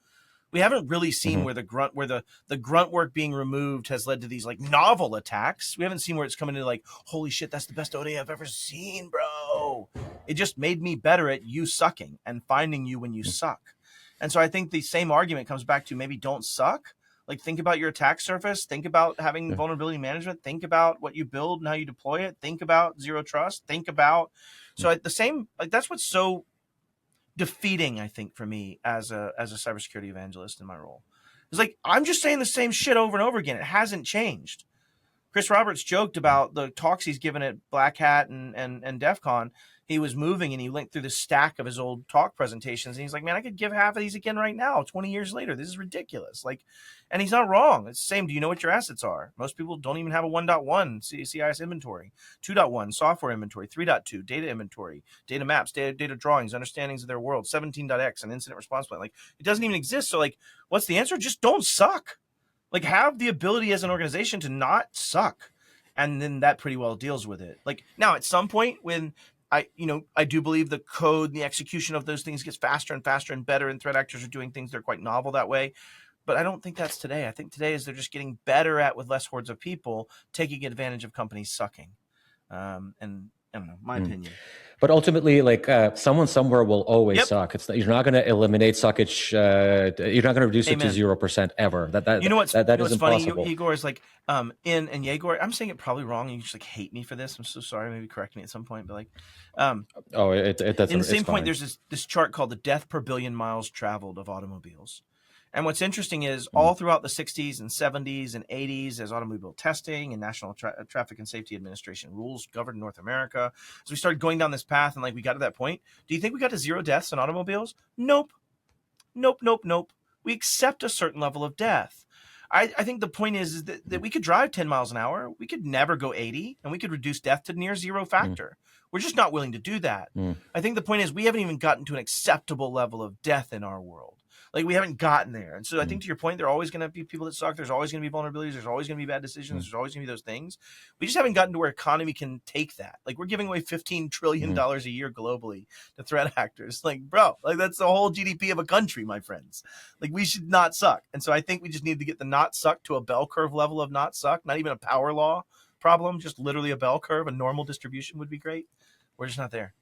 We haven't really seen where the grunt work being removed has led to these like novel attacks. We haven't seen where it's coming to like, holy shit, that's the best ODA I've ever seen, bro. It just made me better at you sucking and finding you when you suck. And so I think the same argument comes back to maybe don't suck. Like think about your attack surface, think about having vulnerability management, think about what you build and how you deploy it, think about zero trust, think about the same, like that's what's so defeating, I think, for me as a cybersecurity evangelist in my role. It's like I'm just saying the same shit over and over again. It hasn't changed. Chris Roberts joked about the talks he's given at Black Hat and DEF CON. He was moving and he linked through the stack of his old talk presentations. And he's like, man, I could give half of these again right now, 20 years later. This is ridiculous. Like, and he's not wrong. It's the same. Do you know what your assets are? Most people don't even have a 1.1 CIS inventory, 2.1 software inventory, 3.2 data inventory, data maps, data drawings, understandings of their world, 17.x, an incident response plan. Like, it doesn't even exist. So, like, what's the answer? Just don't suck. Like, have the ability as an organization to not suck. And then that pretty well deals with it. Like, now at some point when I do believe the code and the execution of those things gets faster and faster and better, and threat actors are doing things that are quite novel that way. But I don't think that's today. I think today is they're just getting better at, with less hordes of people, taking advantage of companies sucking. And I don't know, my opinion. But ultimately, someone somewhere will always suck. You're not going to eliminate suckage. You're not going to reduce it to 0% ever. That you know what's impossible. Funny? Igor is like, and Yegor, I'm saying it probably wrong. You just like hate me for this. I'm so sorry. Maybe correct me at some point. But like, that's in the same point, there's this chart called the death per billion miles traveled of automobiles. And what's interesting is all throughout the 60s and 70s and 80s, as automobile testing and National Traffic and Safety Administration rules governed North America, as we started going down this path and like we got to that point, do you think we got to 0 deaths in automobiles? Nope. We accept a certain level of death. I think the point is that we could drive 10 miles an hour. We could never go 80, and we could reduce death to near zero factor. We're just not willing to do that. I think the point is we haven't even gotten to an acceptable level of death in our world. Like we haven't gotten there. And so I think to your point, there are always going to be people that suck. There's always going to be vulnerabilities. There's always going to be bad decisions. There's always going to be those things. We just haven't gotten to where economy can take that. Like we're giving away $15 trillion a year globally to threat actors. Like, bro, like that's the whole GDP of a country, my friends. Like we should not suck. And so I think we just need to get the not suck to a bell curve level of not suck, not even a power law problem, just literally a bell curve. A normal distribution would be great. We're just not there.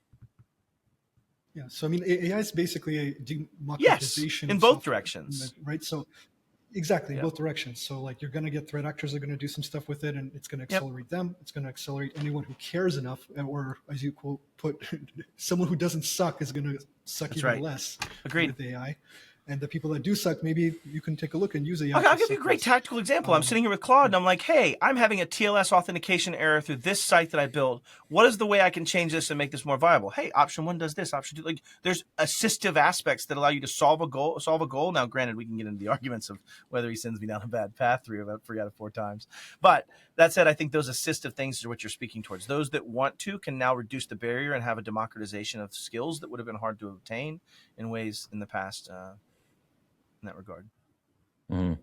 Yeah, so I mean, AI is basically a democratization in both directions, right? So exactly, in both directions. So like you're going to get threat actors are going to do some stuff with it, and it's going to accelerate them. It's going to accelerate anyone who cares enough, or as you put, someone who doesn't suck is going to suck even less. Agreed. With AI. And the people that do suck, maybe you can take a look and use AI. I'll give you a great tactical example. I'm sitting here with Claude, and I'm like, hey, I'm having a TLS authentication error through this site that I built. What is the way I can change this and make this more viable? Hey, option 1 does this. Option 2, like, there's assistive aspects that allow you to solve a goal. Now, granted, we can get into the arguments of whether he sends me down a bad path 3 out of 4 times. But that said, I think those assistive things are what you're speaking towards. Those that want to can now reduce the barrier and have a democratization of skills that would have been hard to obtain in ways in the past. In that regard. Well,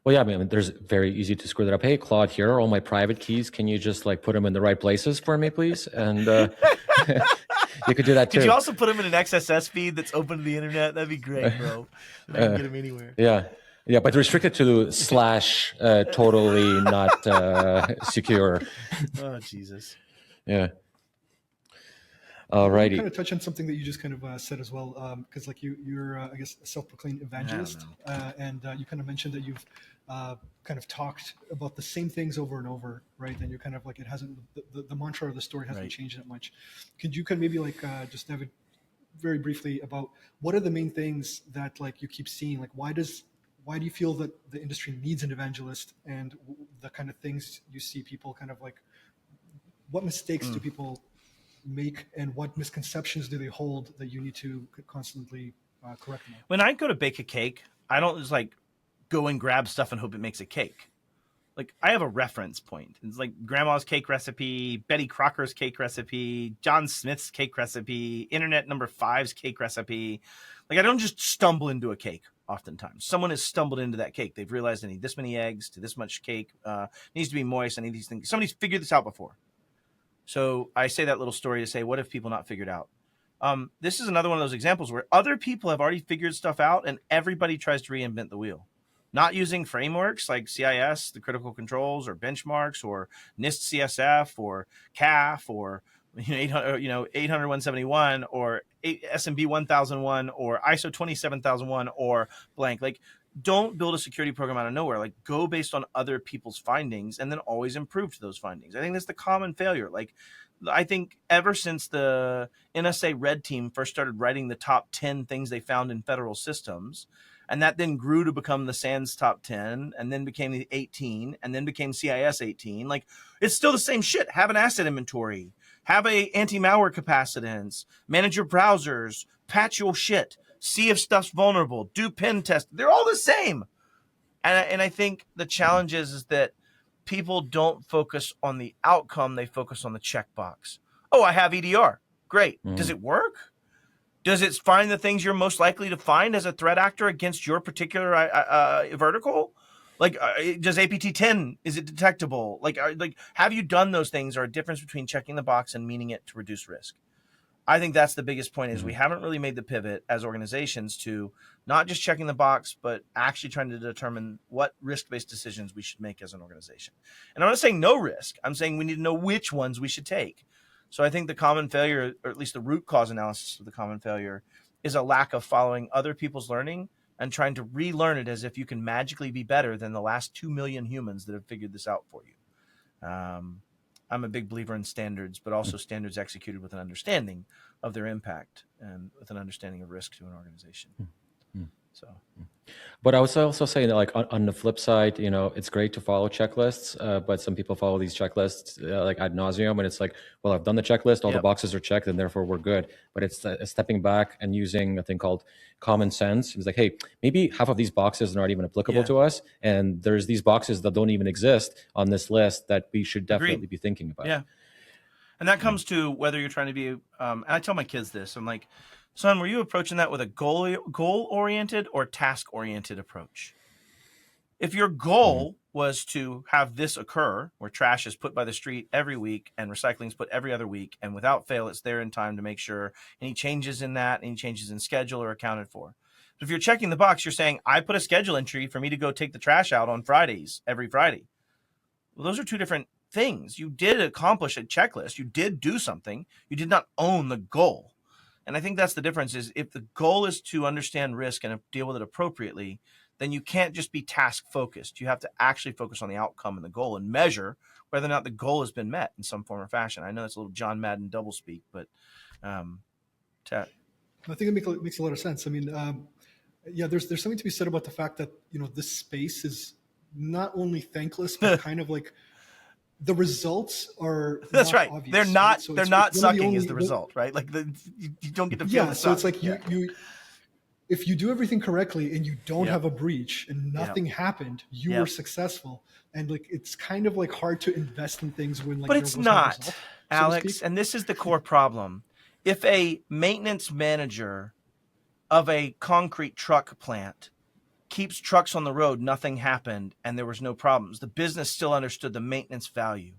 yeah, I mean, there's very easy to screw that up. Hey, Claude, here are all my private keys. Can you just like put them in the right places for me, please? And you could do that too. Could you also put them in an XSS feed that's open to the internet? That'd be great, bro. I can get them anywhere. Yeah, but restricted to / totally not secure. Oh, Jesus. Yeah. Alrighty. Kind of touch on something that you just kind of said as well, because like you're I guess a self-proclaimed evangelist, and you kind of mentioned that you've kind of talked about the same things over and over, right? And you're kind of like it hasn't the mantra of the story hasn't changed that much. Could you kind of maybe like just have it very briefly about what are the main things that like you keep seeing? Like why do you feel that the industry needs an evangelist, and the kind of things you see people kind of like what mistakes do people make, and what misconceptions do they hold that you need to constantly correct them. When I go to bake a cake, I don't just like go and grab stuff and hope it makes a cake. Like, I have a reference point. It's like grandma's cake recipe, Betty Crocker's cake recipe, John Smith's cake recipe, Internet number 5's cake recipe. Like, I don't just stumble into a cake oftentimes. Someone has stumbled into that cake. They've realized I need this many eggs to this much cake. Needs to be moist. I need these things. Somebody's figured this out before. So I say that little story to say, what have people not figured out? This is another one of those examples where other people have already figured stuff out and everybody tries to reinvent the wheel. Not using frameworks like CIS, the critical controls, or benchmarks, or NIST CSF, or CAF, or 800-171, or SMB 1001, or ISO 27001, or blank. Like, don't build a security program out of nowhere. Like, go based on other people's findings and then always improve to those findings. I think that's the common failure. Like, I think ever since the NSA Red Team first started writing the top 10 things they found in federal systems, and that then grew to become the SANS top 10, and then became the 18, and then became CIS 18. Like, it's still the same shit. Have an asset inventory, have a anti-malware capacitance, manage your browsers, patch your shit, see if stuff's vulnerable, do pen test. They're all the same. And I think the challenge is that people don't focus on the outcome. They focus on the checkbox. Oh, I have EDR. Great. Does it work? Does it find the things you're most likely to find as a threat actor against your particular vertical? Like, does APT10, is it detectable? Like, have you done those things, or a difference between checking the box and meaning it to reduce risk? I think that's the biggest point, is we haven't really made the pivot as organizations to not just checking the box, but actually trying to determine what risk-based decisions we should make as an organization. And I'm not saying no risk. I'm saying we need to know which ones we should take. So I think the common failure, or at least the root cause analysis of the common failure, is a lack of following other people's learning and trying to relearn it as if you can magically be better than the last 2 million humans that have figured this out for you. I'm a big believer in standards, but also standards executed with an understanding of their impact and with an understanding of risk to an organization. So, but I was also saying that, like, on the flip side, it's great to follow checklists, but some people follow these checklists like ad nauseum, and it's like, well, I've done the checklist, all the boxes are checked, and therefore we're good. But it's stepping back and using a thing called common sense. It's like, hey, maybe half of these boxes are not even applicable to us, and there's these boxes that don't even exist on this list that we should definitely be thinking about. Yeah, and that comes to whether you're trying to be. And I tell my kids this. I'm like, son, were you approaching that with a goal-oriented or task-oriented approach? If your goal was to have this occur, where trash is put by the street every week and recycling is put every other week, and without fail, it's there in time to make sure any changes in that, any changes in schedule are accounted for. But if you're checking the box, you're saying, I put a schedule entry for me to go take the trash out on Fridays, every Friday. Well, those are two different things. You did accomplish a checklist. You did do something. You did not own the goal. And I think that's the difference, is if the goal is to understand risk and deal with it appropriately, then you can't just be task focused. You have to actually focus on the outcome and the goal and measure whether or not the goal has been met in some form or fashion. I know it's a little John Madden doublespeak, but I think it makes a lot of sense. I mean, there's something to be said about the fact that, this space is not only thankless, but kind of like, the results are that's not right. Obvious, they're not. Right? So they're not sucking is the result, right? Like you don't get to feel the so it's suck. like you if you do everything correctly and you don't have a breach and nothing happened, you were successful. And like it's kind of like hard to invest in things when like but there it's was no not, result, Alex. And this is the core problem. If a maintenance manager of a concrete truck plant keeps trucks on the road, nothing happened, and there was no problems, the business still understood the maintenance value.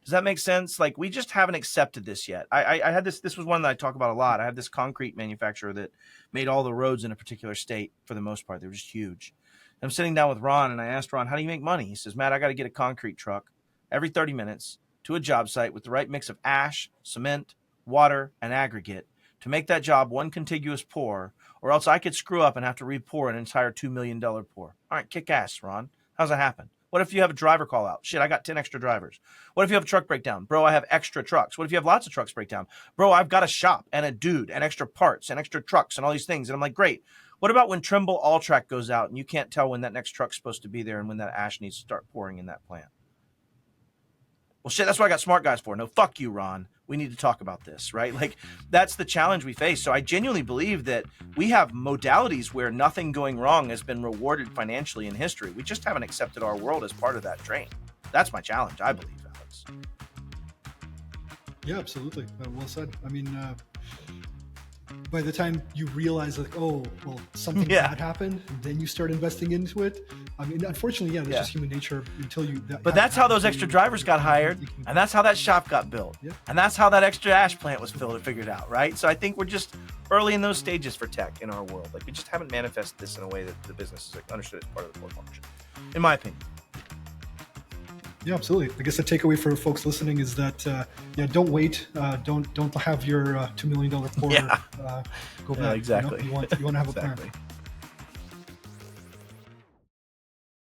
Does that make sense? Like, we just haven't accepted this yet. I had this was one that I talk about a lot. I have this concrete manufacturer that made all the roads in a particular state for the most part. They were just huge. And I'm sitting down with Ron, and I asked Ron, how do you make money? He says, Matt, I got to get a concrete truck every 30 minutes to a job site with the right mix of ash, cement, water, and aggregate to make that job one contiguous pour, or else I could screw up and have to re-pour an entire $2 million pour. All right, kick ass, Ron. How's that happen? What if you have a driver call out? Shit, I got 10 extra drivers. What if you have a truck breakdown? Bro, I have extra trucks. What if you have lots of trucks breakdown? Bro, I've got a shop and a dude and extra parts and extra trucks and all these things. And I'm like, great. What about when Trimble All Track goes out and you can't tell when that next truck's supposed to be there and when that ash needs to start pouring in that plant? Well, shit, that's what I got smart guys for. No, fuck you, Ron. We need to talk about this, right? Like, that's the challenge we face. So I genuinely believe that we have modalities where nothing going wrong has been rewarded financially in history. We just haven't accepted our world as part of that train. That's my challenge, I believe, Alex. Yeah, absolutely. Well said. I mean, by the time you realize, like, oh, well, something bad happened, and then you start investing into it. I mean, unfortunately, that's just human nature until you. But that's how those extra drivers got hired, and that's how that shop got built, and that's how that extra ash plant was figured out, right? So I think we're just early in those stages for tech in our world. Like, we just haven't manifested this in a way that the business is like, understood as part of the core function, in my opinion. Yeah, absolutely. I guess the takeaway for folks listening is that don't wait. Don't have your $2 million quarter go back. Exactly. You want to have a plan.